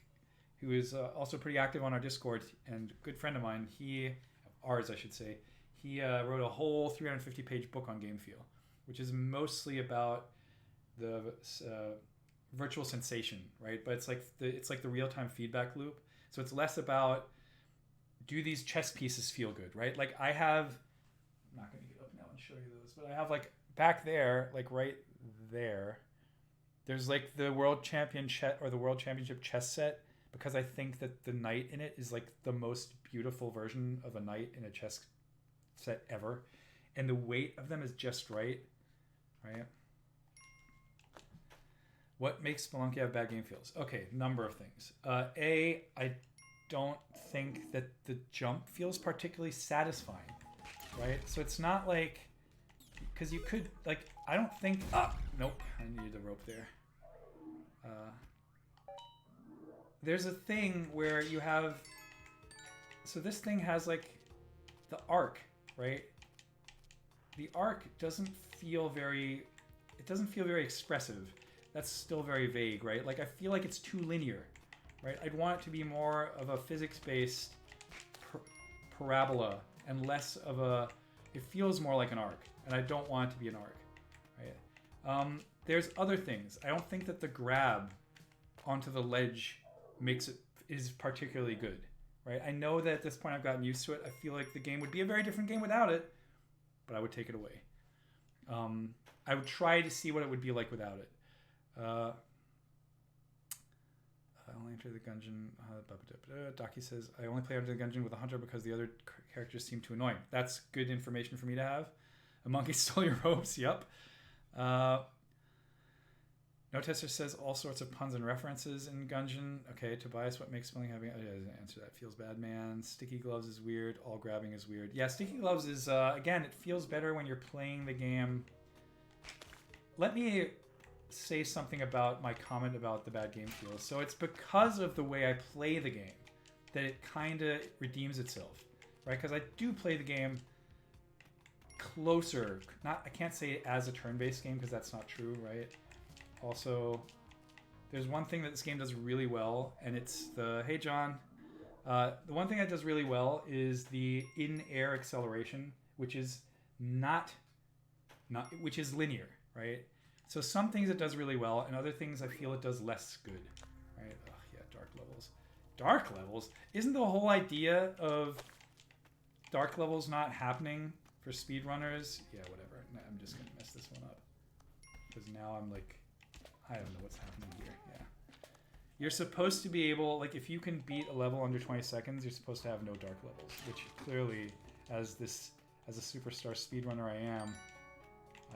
who is also pretty active on our Discord and a good friend of mine, ours I should say, he wrote a whole 350-page book on game feel, which is mostly about the virtual sensation, right? But it's like the real-time feedback loop. So it's less about, do these chess pieces feel good, right? Like I'm not going to get up now and show you those, but I have like back there, like right there, there's like the world champion chess or the world championship chess set, because I think that the knight in it is like the most beautiful version of a knight in a chess set ever. And the weight of them is just right? What makes Spelunky have bad game feels? Okay, number of things. A, I don't think that the jump feels particularly satisfying, right? So it's not like, because you could, like, I don't think, nope, I needed the rope there. There's a thing where you have, so this thing has like the arc, right? The arc doesn't feel very expressive. That's still very vague, right? Like I feel like it's too linear, right? I'd want it to be more of a physics-based parabola and less of it feels more like an arc, and I don't want it to be an arc, right? There's other things. I don't think that the grab onto the ledge is particularly good, right? I know that at this point I've gotten used to it. I feel like the game would be a very different game without it, but I would take it away. I would try to see what it would be like without it. I only enter the Gungeon. Daki says, I only play Enter the Gungeon with a hunter because the other characters seem too annoying. That's good information for me to have. A monkey stole your ropes. Yep. No Tester says all sorts of puns and references in Gungeon. Okay, Tobias, what makes spelling having... I didn't answer that. Feels bad, man. Sticky gloves is weird. All grabbing is weird. Yeah, sticky gloves is, again, it feels better when you're playing the game. Let me say something about my comment about the bad game feels. So it's because of the way I play the game that it kind of redeems itself, right? Because I do play the game closer. I can't say as a turn-based game because that's not true, right? Also, there's one thing that this game does really well, and it's hey John, the one thing that does really well is the in-air acceleration, which is which is linear, right? So some things it does really well, and other things I feel it does less good, right? Ugh, yeah, dark levels. Dark levels? Isn't the whole idea of dark levels not happening for speedrunners? Yeah, whatever. No, I'm just gonna mess this one up because now I'm like, I don't know what's happening here. Yeah. You're supposed to be able, like, if you can beat a level under 20 seconds, you're supposed to have no dark levels, which clearly, as a superstar speedrunner I am,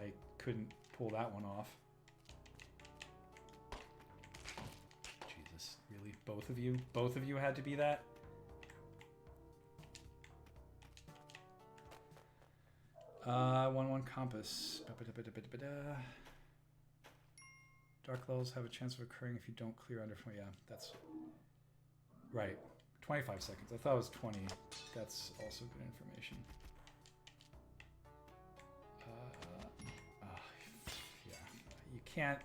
I couldn't pull that one off. Jesus, really? Both of you? Both of you had to be that? One compass. Dark levels have a chance of occurring if you don't clear under 20. Yeah, that's right. 25 seconds. I thought it was 20. That's also good information. Yeah, you can't.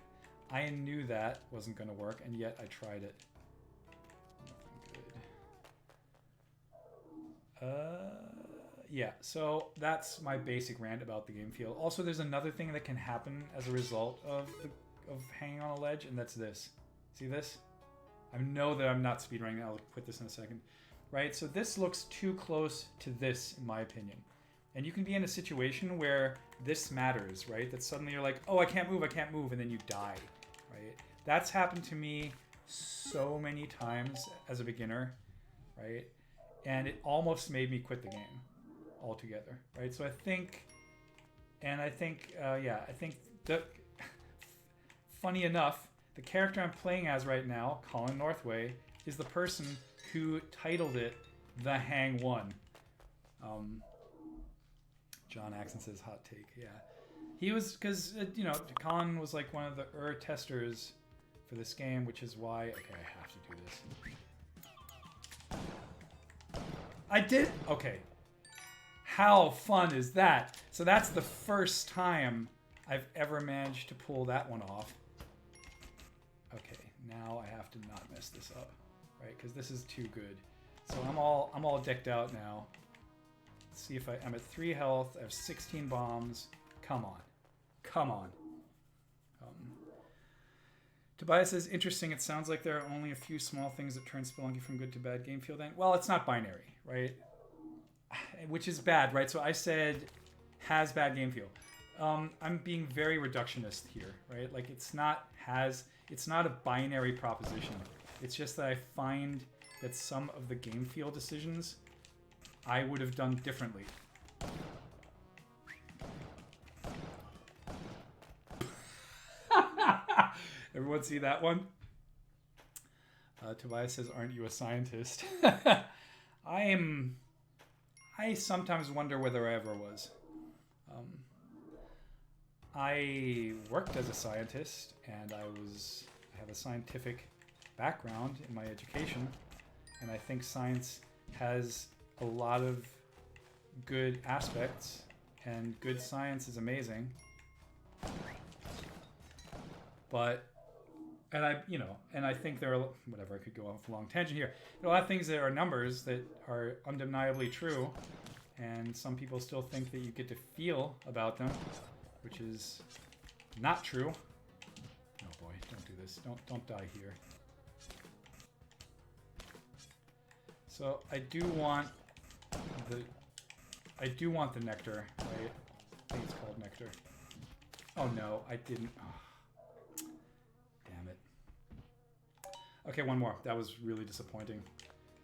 I knew that wasn't going to work, and yet I tried it. Nothing good. Yeah, so that's my basic rant about the game feel. Also, there's another thing that can happen as a result of hanging on a ledge, and that's this. See this? I know that I'm not speedrunning. I'll quit this in a second. Right? So this looks too close to this, in my opinion. And you can be in a situation where this matters, right? That suddenly you're like, oh, I can't move, and then you die, right? That's happened to me so many times as a beginner, right? And it almost made me quit the game altogether, right? So I think that, funny enough, the character I'm playing as right now, Colin Northway, is the person who titled it The Hang One. John Axon says hot take. Yeah, he was, because Colin was like one of the testers for this game, which is why. Okay, I have to do this. I did. Okay. How fun is that? So that's the first time I've ever managed to pull that one off. Okay, now I have to not mess this up, right? Because this is too good. So I'm all decked out now. Let's see if I'm at 3 health. I have 16 bombs. Come on, come on. Tobias says, interesting. It sounds like there are only a few small things that turn Spelunky from good to bad game feel. Then, well, it's not binary, right? Which is bad, right? So I said has bad game feel. I'm being very reductionist here, right? Like it's not a binary proposition. It's just that I find that some of the game feel decisions I would have done differently. Everyone see that one? Tobias says, aren't you a scientist? I sometimes wonder whether I ever was. I worked as a scientist, and I have a scientific background in my education, and I think science has a lot of good aspects, and good science is amazing. And I think there are, whatever, I could go off a long tangent here. There are a lot of things that are numbers that are undeniably true, and some people still think that you get to feel about them, which is not true. Oh boy, don't do this. Don't die here. So I do want the nectar, right? I think it's called nectar. Oh no, I didn't. Oh, damn it. Okay, one more. That was really disappointing.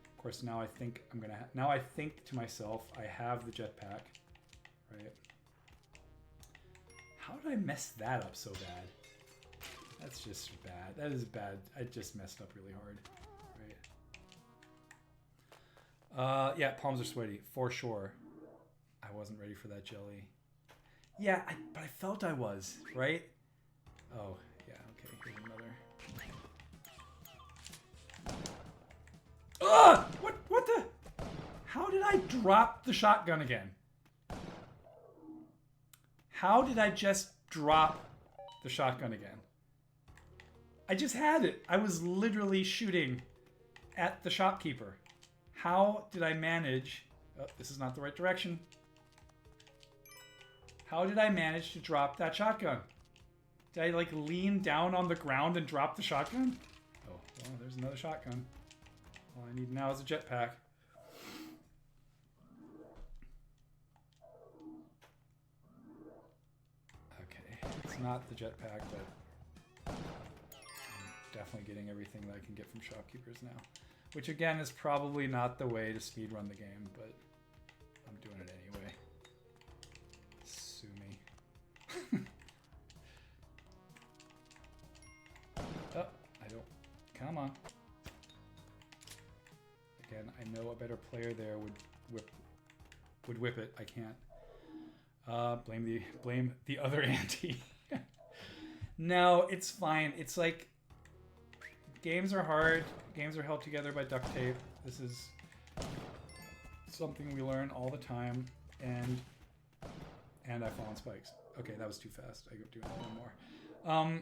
Of course, now I think now I think to myself, I have the jetpack, right? How did I mess that up so bad? That's just bad. That is bad. I just messed up really hard, right? Yeah, palms are sweaty, for sure. I wasn't ready for that jelly. Yeah, but I felt I was, right? Oh, yeah, okay, here's another. Ugh! What the? How did I drop the shotgun again? How did I just drop the shotgun again? I just had it. I was literally shooting at the shopkeeper. How did I manage... Oh, this is not the right direction. How did I manage to drop that shotgun? Did I, like, lean down on the ground and drop the shotgun? Oh, well, there's another shotgun. All I need now is a jetpack. Okay, it's not the jetpack, but I'm definitely getting everything that I can get from shopkeepers now. Which, again, is probably not the way to speedrun the game, but I'm doing it anyway. Sue me. Oh, I don't... Come on. Again, I know a better player there would whip it. I can't. Blame the other ante. No, it's fine. It's like... Games are hard. Games are held together by duct tape. This is something we learn all the time. And I fall on spikes. Okay, that was too fast. I go do one more.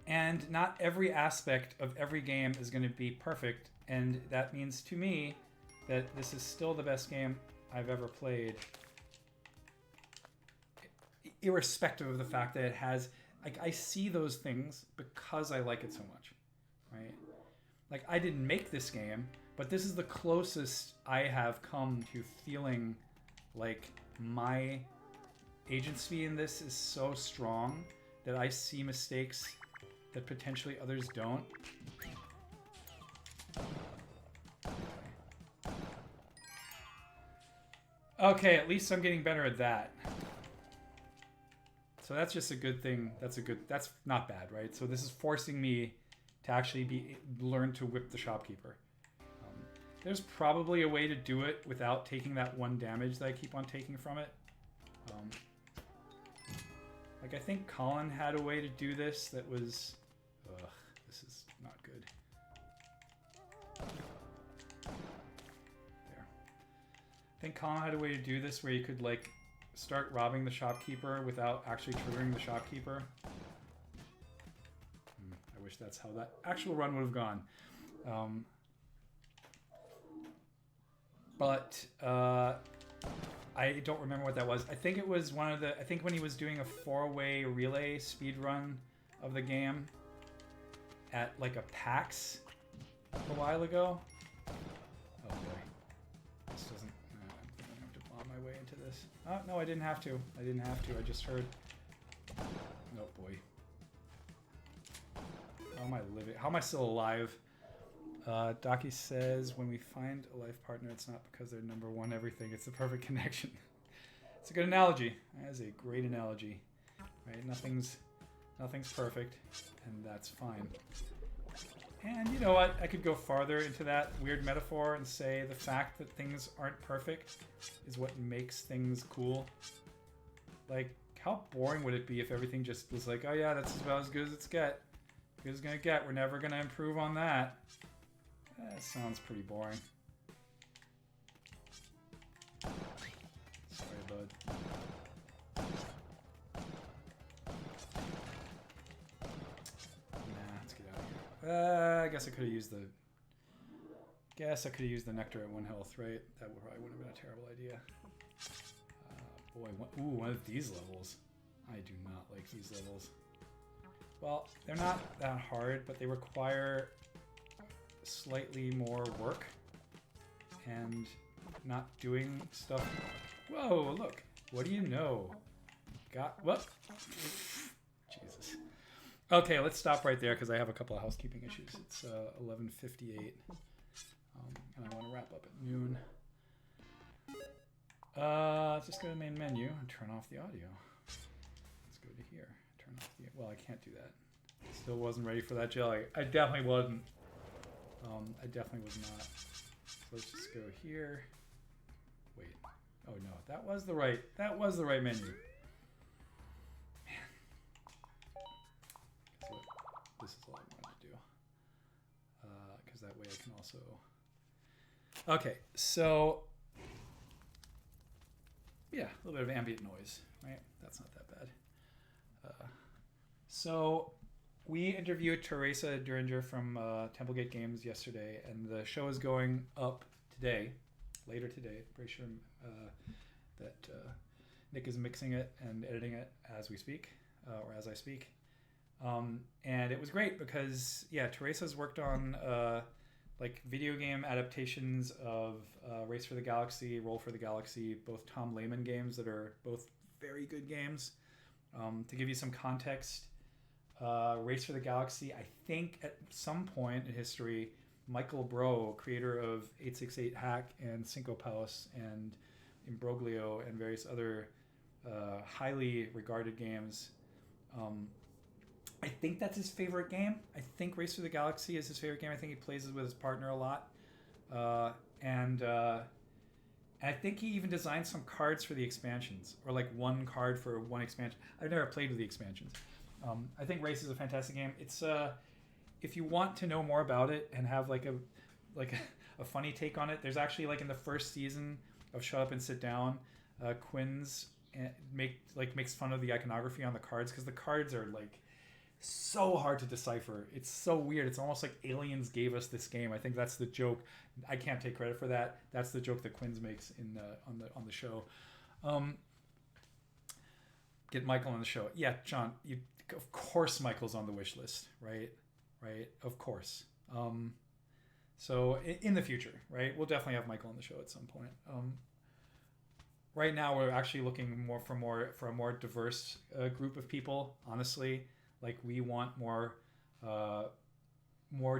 And not every aspect of every game is going to be perfect. And that means to me that this is still the best game I've ever played, irrespective of the fact that it has, like, I see those things because I like it so much, right? Like, I didn't make this game, but this is the closest I have come to feeling like my agency in this is so strong that I see mistakes that potentially others don't. Okay, at least I'm getting better at that. So that's just a good thing. That's not bad, right? So this is forcing me to actually learn to whip the shopkeeper. There's probably a way to do it without taking that 1 damage that I keep on taking from it. Like, I think Colin had a way to do this that was... Ugh, this is not good. There. I think Colin had a way to do this where you could, like, start robbing the shopkeeper without actually triggering the shopkeeper. I wish that's how that actual run would have gone. But I don't remember what that was. I think it was one of the... I think when he was doing a 4-way relay speed run of the game at, like, a PAX a while ago. Oh, boy. This doesn't... I'm going to have to bomb my way into this. Oh, no, I didn't have to. I didn't have to. I just heard... Oh, boy. How am I living? How am I still alive? Docky says, when we find a life partner, it's not because they're number one everything. It's the perfect connection. It's a good analogy. That is a great analogy. Right? Nothing's perfect, and that's fine. And you know what? I could go farther into that weird metaphor and say the fact that things aren't perfect is what makes things cool. Like, how boring would it be if everything just was like, oh yeah, that's about as good as it's get. Good as it's gonna get. We're never gonna improve on that. That sounds pretty boring. Sorry, bud. Nah, let's get out of here. I guess I could have used the... nectar at 1 health, right? That probably wouldn't have been a terrible idea. Boy, one of these levels. I do not like these levels. Well, they're not that hard, but they require slightly more work and not doing stuff. Whoa, look. What do you know? What? Jesus. Okay, let's stop right there because I have a couple of housekeeping issues. It's 11:58. And I want to wrap up at noon. Let's just go to the main menu and turn off the audio. Let's go to here. Turn off the... Well, I can't do that. Still wasn't ready for that jelly. I definitely wasn't. I definitely was not. So let's just go here. Wait. Oh no, that was the right menu. Man. Guess what? This is all I wanted to do. Because that way I can also... Okay, so... Yeah, a little bit of ambient noise, right? That's not that bad. So... We interviewed Teresa Duringer from Templegate Games yesterday, and the show is going up today, later today. Pretty sure that Nick is mixing it and editing it as we speak, or as I speak. And it was great because, yeah, Teresa's worked on like video game adaptations of Race for the Galaxy, Roll for the Galaxy, both Tom Lehman games that are both very good games. To give you some context, Race for the Galaxy, I think at some point in history, Michael Bro, creator of 868 Hack and Cinco Palace and Imbroglio and various other highly regarded games, I think that's his favorite game. I think Race for the Galaxy is his favorite game. I think he plays it with his partner a lot. And I think he even designed some cards for the expansions, or like one card for one expansion. I've never played with the expansions. I think Race is a fantastic game. It's if you want to know more about it and have like a funny take on it, there's actually like in the first season of Shut Up and Sit Down, Quinn's makes fun of the iconography on the cards because the cards are like so hard to decipher. It's so weird. It's almost like aliens gave us this game. I think that's the joke. I can't take credit for that. That's the joke that Quinn's makes in on the show. Get Michael on the show. Yeah, John. Of course Michael's on the wish list, right? Right. Of course. So in the future, right? We'll definitely have Michael on the show at some point. Right now, we're actually looking for a more diverse group of people. Honestly, like we want more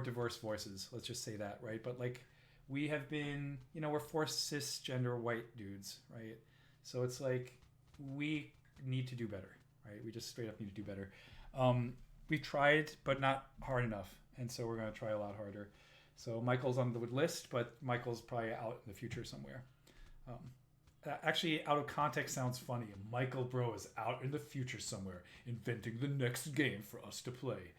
diverse voices. Let's just say that, right? But like we have been, we're four cisgender white dudes, right? So it's like we need to do better, right? We just straight up need to do better. We've tried, but not hard enough, and so we're going to try a lot harder. So Michael's on the list, but Michael's probably out in the future somewhere. Actually, out of context sounds funny. Michael Bro is out in the future somewhere, inventing the next game for us to play.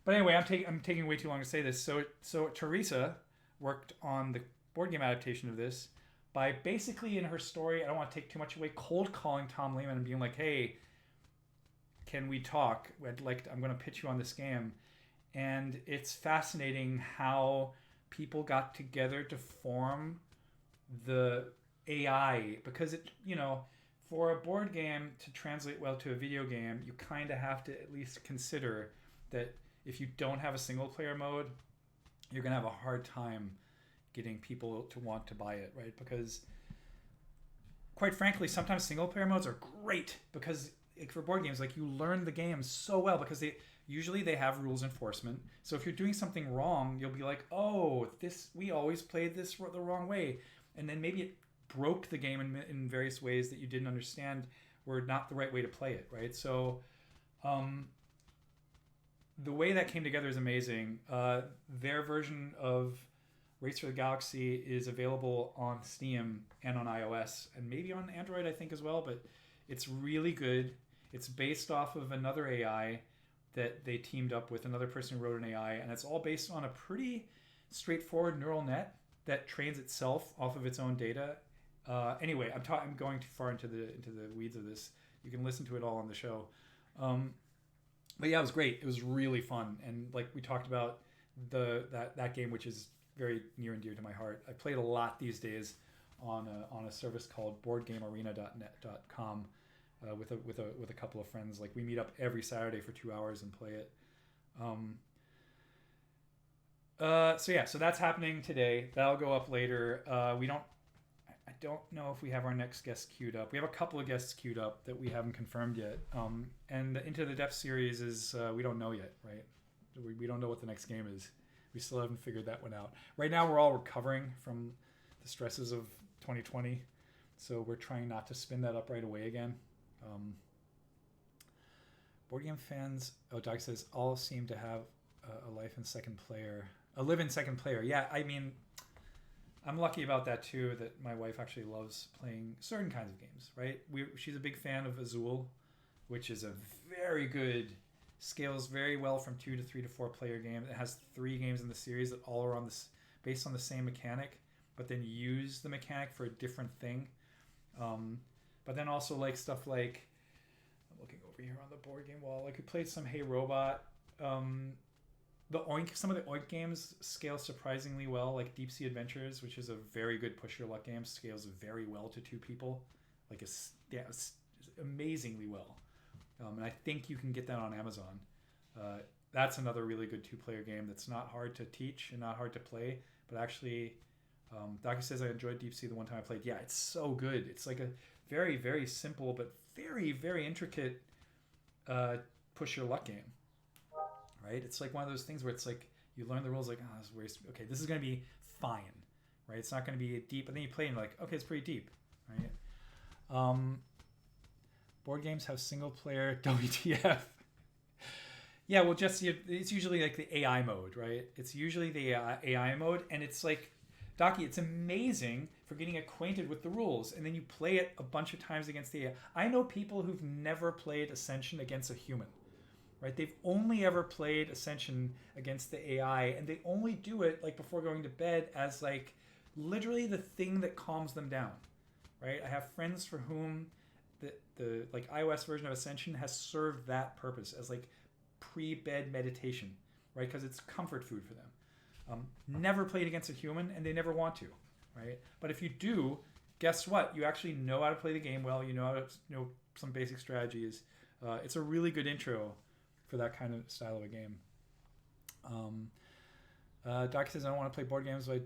But anyway, I'm taking way too long to say this. So Teresa worked on the board game adaptation of this by basically in her story, I don't want to take too much away, cold calling Tom Lehman and being like, hey, can we talk? I'm going to pitch you on this game. And it's fascinating how people got together to form the AI, because for a board game to translate well to a video game, you kind of have to at least consider that if you don't have a single player mode, you're going to have a hard time getting people to want to buy it, right? Because quite frankly, sometimes single player modes are great because for board games, like you learn the game so well because they have rules enforcement. So if you're doing something wrong, you'll be like, oh, we always played this the wrong way. And then maybe it broke the game in various ways that you didn't understand were not the right way to play it, right? So the way that came together is amazing. Their version of Race for the Galaxy is available on Steam and on iOS and maybe on Android, I think, as well. But it's really good. It's based off of another AI that they teamed up with, another person who wrote an AI, and it's all based on a pretty straightforward neural net that trains itself off of its own data. Anyway, I'm going too far into the weeds of this. You can listen to it all on the show. But yeah, it was great. It was really fun, and like we talked about that game, which is very near and dear to my heart. I play it a lot these days on a service called BoardGameArena.net.com with a couple of friends. Like we meet up every Saturday for 2 hours and play it. So that's happening today. That'll go up later. I don't know if we have our next guest queued up. We have a couple of guests queued up that we haven't confirmed yet. And the Into the Depths series is we don't know yet, right? We don't know what the next game is. We still haven't figured that one out. Right now, we're all recovering from the stresses of 2020, so we're trying not to spin that up right away again. Board game fans, Doc says, all seem to have a live in second player. Yeah, I mean, I'm lucky about that too, that my wife actually loves playing certain kinds of games, right? She's a big fan of Azul, which is a very good, scales very well from 2 to 3 to 4 player game. It has 3 games in the series that all are based on the same mechanic, but then use the mechanic for a different thing. But then also like stuff like, I'm looking over here on the board game wall, like we played some Hey Robot. Some of the Oink games scale surprisingly well, like Deep Sea Adventures, which is a very good push your luck game, scales very well to 2 people, like it's amazingly well. And I think you can get that on Amazon. That's another really good 2-player game that's not hard to teach and not hard to play, but actually, Docu says I enjoyed Deep Sea the one time I played. Yeah, it's so good. It's like a very, very simple but very, very intricate push your luck game. Right? It's like one of those things where it's like you learn the rules, like, oh, this is going to be fine, right? It's not going to be deep, but then you play and you're like, okay, it's pretty deep, right? Board games have single player WTF. Yeah, well, just it's usually like the AI mode, right? It's usually the AI mode, and it's like, Docky, it's amazing for getting acquainted with the rules, and then you play it a bunch of times against the AI. I know people who've never played Ascension against a human. Right, they've only ever played Ascension against the AI, and they only do it like before going to bed as like literally the thing that calms them down. Right, I have friends for whom the like iOS version of Ascension has served that purpose as like pre-bed meditation, right? Because it's comfort food for them. Never played against a human, and they never want to, right? But if you do, guess what? You actually know how to play the game well. You know how to know some basic strategies. It's a really good intro for that kind of style of a game. Doc says, I don't want to play board games, but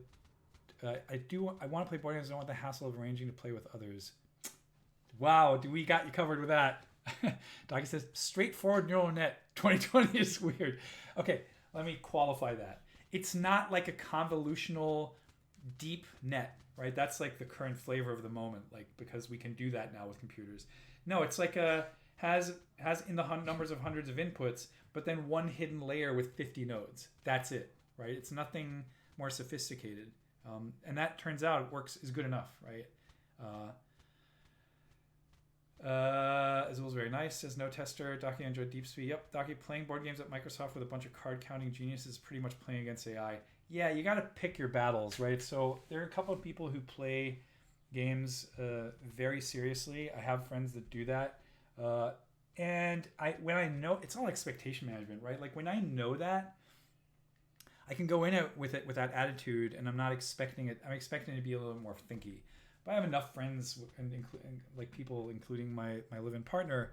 I want to play board games. I don't want the hassle of arranging to play with others. Wow, we got you covered with that. Doc says, straightforward neural net. 2020 is weird. Okay, let me qualify that. It's not like a convolutional deep net, right? That's like the current flavor of the moment, like, because we can do that now with computers. No, it's like has in the numbers of hundreds of inputs, but then one hidden layer with 50 nodes. That's it, right? It's nothing more sophisticated. And that turns out is good enough, right? As well as very nice, says no tester. Docky enjoyed Deep Speed. Yep, Docky, playing board games at Microsoft with a bunch of card counting geniuses is pretty much playing against AI. Yeah, you got to pick your battles, right? So there are a couple of people who play games very seriously. I have friends that do that. And when I know, it's all expectation management, right? Like when I know that, I can go in with that attitude, and I'm not expecting it. I'm expecting it to be a little more thinky. But I have enough friends and like people, including my live-in partner,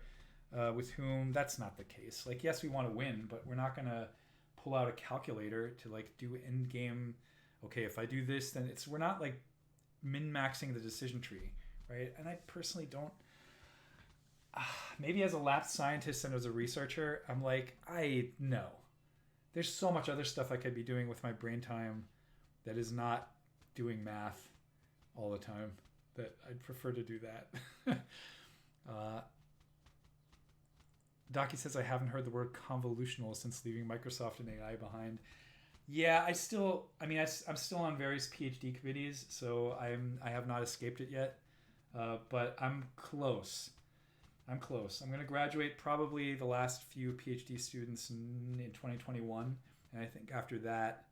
with whom that's not the case. Like, yes, we want to win, but we're not gonna pull out a calculator to like do end game. Okay, if I do this, then we're not like min-maxing the decision tree, right? And I personally don't. Maybe as a lapsed scientist and as a researcher, I'm like, I know. There's so much other stuff I could be doing with my brain time that is not doing math all the time, that I'd prefer to do that. Docky says, I haven't heard the word convolutional since leaving Microsoft and AI behind. Yeah, I'm still on various PhD committees, so I have not escaped it yet, but I'm close. I'm going to graduate probably the last few PhD students in 2021, and I think after that,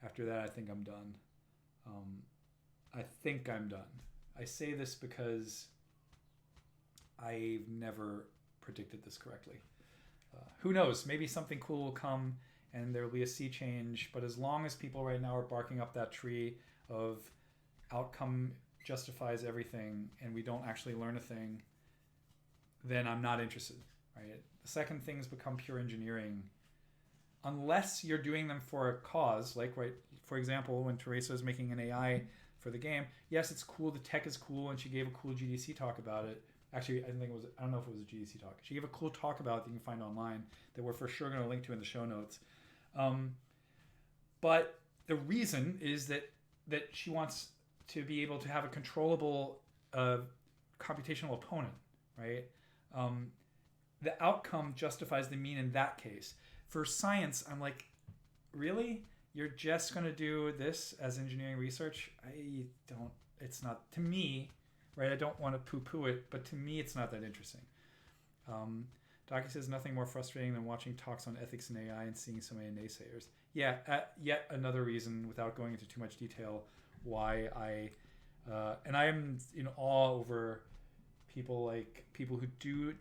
I think I'm done. I think I'm done. I say this because I've never predicted this correctly. Who knows? Maybe something cool will come and there will be a sea change. But as long as people right now are barking up that tree of outcome justifies everything and we don't actually learn a thing, then I'm not interested. Right? The second things become pure engineering, unless you're doing them for a cause, like, right, for example, when Teresa is making an AI for the game, yes, it's cool, the tech is cool, and she gave a cool GDC talk about it. Actually, I don't know if it was a GDC talk. She gave a cool talk about it that you can find online that we're for sure going to link to in the show notes. But the reason is that she wants to be able to have a controllable computational opponent, right? The outcome justifies the mean in that case. For science, I'm like, really? You're just going to do this as engineering research? It's not, to me, right? I don't want to poo-poo it, but to me, it's not that interesting. Docky says, nothing more frustrating than watching talks on ethics and AI and seeing so many naysayers. Yeah, yet another reason, without going into too much detail, why and I am in awe over people who do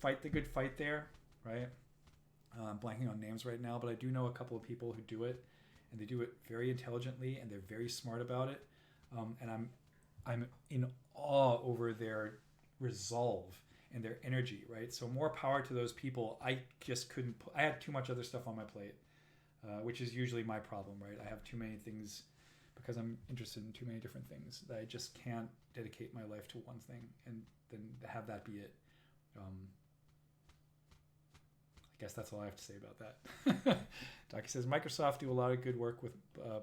fight the good fight there, right? I'm blanking on names right now, but I do know a couple of people who do it, and they do it very intelligently, and they're very smart about it. And I'm in awe over their resolve and their energy, right? So more power to those people. I just couldn't. I had too much other stuff on my plate, which is usually my problem, right? I have too many things because I'm interested in too many different things that I just can't dedicate my life to one thing and then have that be it. I guess that's all I have to say about that. Docky says, Microsoft do a lot of good work with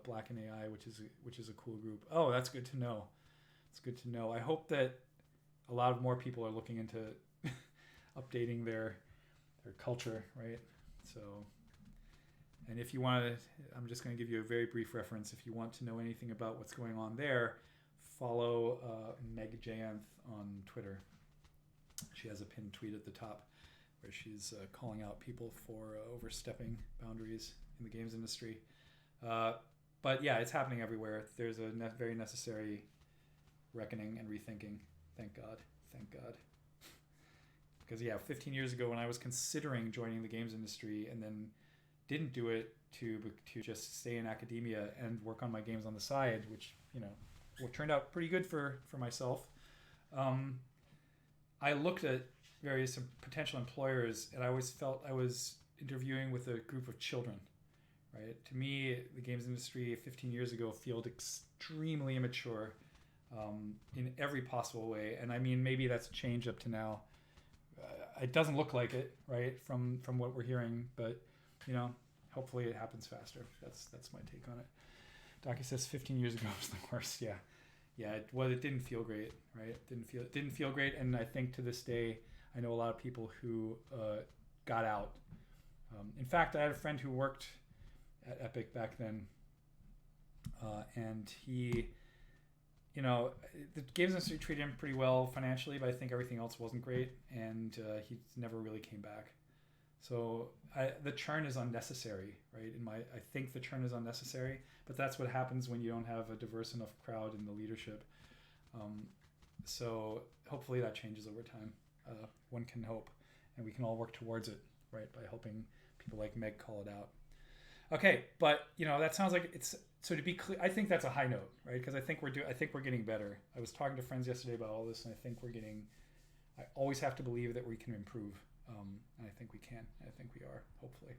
Black and AI, which is a cool group. Oh, that's good to know. It's good to know. I hope that a lot more people are looking into updating their culture, right? So, and if you want to, I'm just going to give you a very brief reference. If you want to know anything about what's going on there, follow Meg Janth on Twitter. She has a pinned tweet at the top where she's calling out people for overstepping boundaries in the games industry. But yeah, it's happening everywhere. There's a very necessary reckoning and rethinking. Thank God. Thank God. because 15 years ago when I was considering joining the games industry and then didn't do it to just stay in academia and work on my games on the side, which turned out pretty good for myself. I looked at various potential employers, and I always felt I was interviewing with a group of children, right? To me, the games industry 15 years ago felt extremely immature in every possible way. And I mean, maybe that's changed up to now. It doesn't look like it, right, from what we're hearing, but hopefully it happens faster. That's my take on it. Docky says 15 years ago was the worst. Yeah. It didn't feel great, right? It didn't feel great, and I think to this day, I know a lot of people who got out. In fact, I had a friend who worked at Epic back then, and he, the games industry treated him pretty well financially, but I think everything else wasn't great, and he never really came back. So the churn is unnecessary, right? I think the churn is unnecessary, but that's what happens when you don't have a diverse enough crowd in the leadership. So hopefully that changes over time. One can hope, and we can all work towards it, right? By helping people like Meg call it out. Okay, but that sounds like it's, so to be clear, I think that's a high note, right? Because I think we're getting better. I was talking to friends yesterday about all this, and I always have to believe that we can improve. And I think we can. I think we are, hopefully.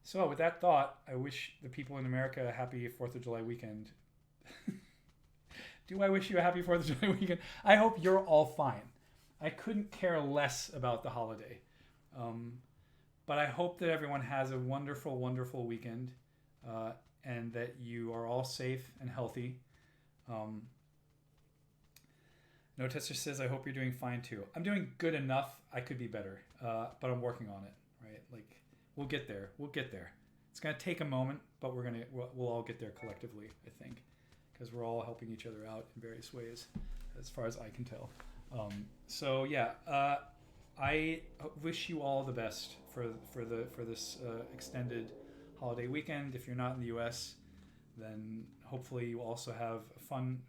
So with that thought, I wish the people in America a happy 4th of July weekend. Do I wish you a happy 4th of July weekend? I hope you're all fine. I couldn't care less about the holiday. But I hope that everyone has a wonderful, wonderful weekend, and that you are all safe and healthy. No Tester says, I hope you're doing fine too. I'm doing good enough. I could be better, but I'm working on it, right? Like, we'll get there. It's going to take a moment, but we'll all get there collectively, I think, because we're all helping each other out in various ways, as far as I can tell. I wish you all the best for this extended holiday weekend. If you're not in the U.S., then hopefully you also have a fun,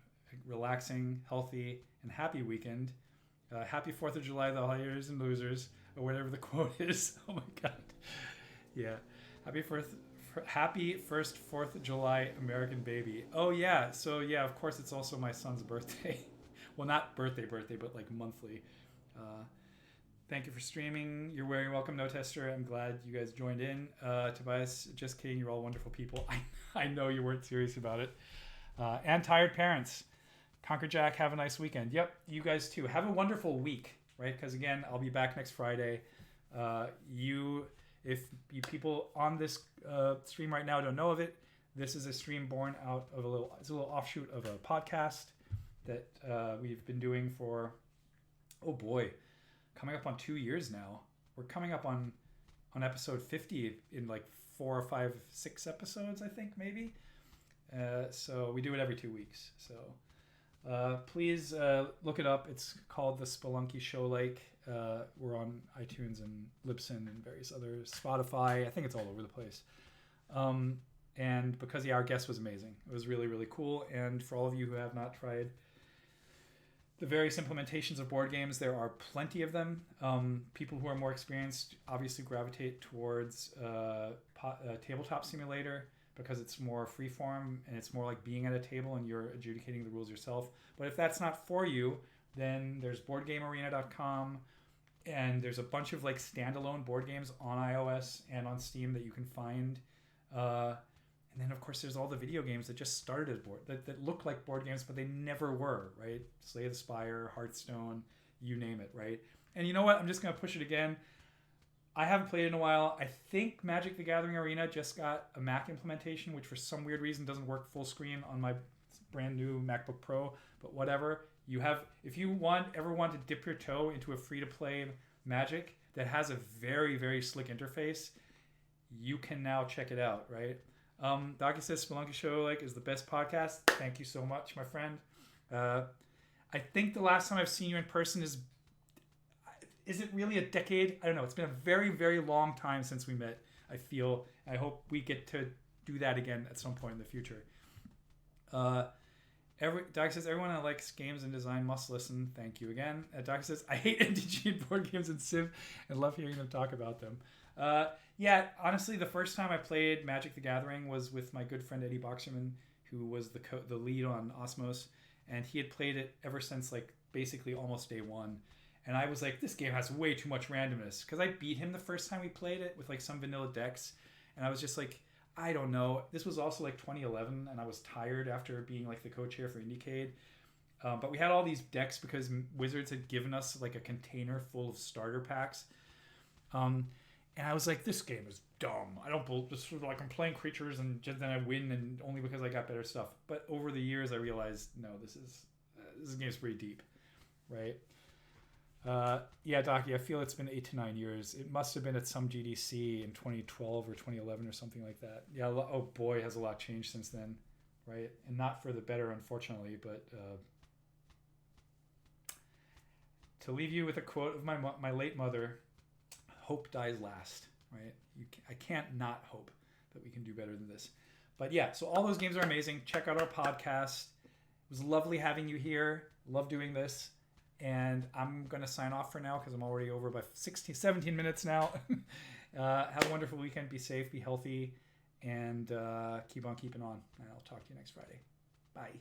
relaxing, healthy, and happy weekend. Happy 4th of July, the highers and losers, or whatever the quote is. Oh my God. Yeah. Happy first 4th of July American baby. Oh yeah. So yeah, of course it's also my son's birthday. Well, not birthday, but like monthly. Thank you for streaming. You're very welcome, No Tester. I'm glad you guys joined in. Tobias, just kidding. You're all wonderful people. I know you weren't serious about it. And tired parents. Conquer Jack, have a nice weekend. Yep, you guys too. Have a wonderful week, right? Because again, I'll be back next Friday. If you people on this stream right now don't know of it, this is a stream born out of it's a little offshoot of a podcast that we've been doing for, oh boy, coming up on 2 years now. We're coming up on episode 50 in like 4 or 5, 6 episodes, I think, maybe. So we do it every 2 weeks. So please look it up. It's called The Spelunky Show. We're on iTunes and Libsyn and various other, Spotify. I think it's all over the place. And because our guest was amazing. It was really, really cool. And for all of you who have not tried the various implementations of board games, there are plenty of them. People who are more experienced obviously gravitate towards Tabletop Simulator, because it's more freeform and it's more like being at a table and you're adjudicating the rules yourself. But if that's not for you, then there's BoardGameArena.com, and there's a bunch of like standalone board games on iOS and on Steam that you can find. And then of course there's all the video games that just started as that look like board games, but they never were, right? Slay the Spire, Hearthstone, you name it, right? And you know what? I'm just going to push it again. I haven't played it in a while. I think Magic the Gathering Arena just got a Mac implementation, which for some weird reason doesn't work full screen on my brand new MacBook Pro, but whatever. If you ever want to dip your toe into a free-to-play Magic that has a very, very slick interface, you can now check it out, right? Docky says Spelunky Show is the best podcast. Thank you so much, my friend. I think the last time I've seen you in person is it really a decade? I don't know. It's been a very, very long time since we met, I feel. I hope we get to do that again at some point in the future. Doc says everyone that likes games and design must listen. Thank you again. Doc says I hate MTG and board games and Civ and love hearing them talk about them. Yeah, honestly, the first time I played Magic the Gathering was with my good friend Eddie Boxerman, who was the lead on Osmos, and he had played it ever since like basically almost day one. And I was like, this game has way too much randomness, because I beat him the first time we played it with like some vanilla decks, and I was just like, I don't know. This was also like 2011, and I was tired after being like the co-chair for Indiecade. But we had all these decks because Wizards had given us like a container full of starter packs. And I was like, this game is dumb. I don't believe this. Like, I'm playing creatures and just then I win, and only because I got better stuff. But over the years, I realized, no, this game's pretty deep, right? Yeah, Docky, I feel it's been 8 to 9 years. It must have been at some GDC in 2012 or 2011 or something like that. Yeah, oh boy, has a lot changed since then, right? And not for the better, unfortunately, but to leave you with a quote of my late mother, hope dies last, right? I can't not hope that we can do better than this. But yeah, so all those games are amazing. Check out our podcast. It was lovely having you here. Love doing this. And I'm going to sign off for now because I'm already over by 17 minutes now. Have a wonderful weekend. Be safe, be healthy, and keep on keeping on. And I'll talk to you next Friday. Bye.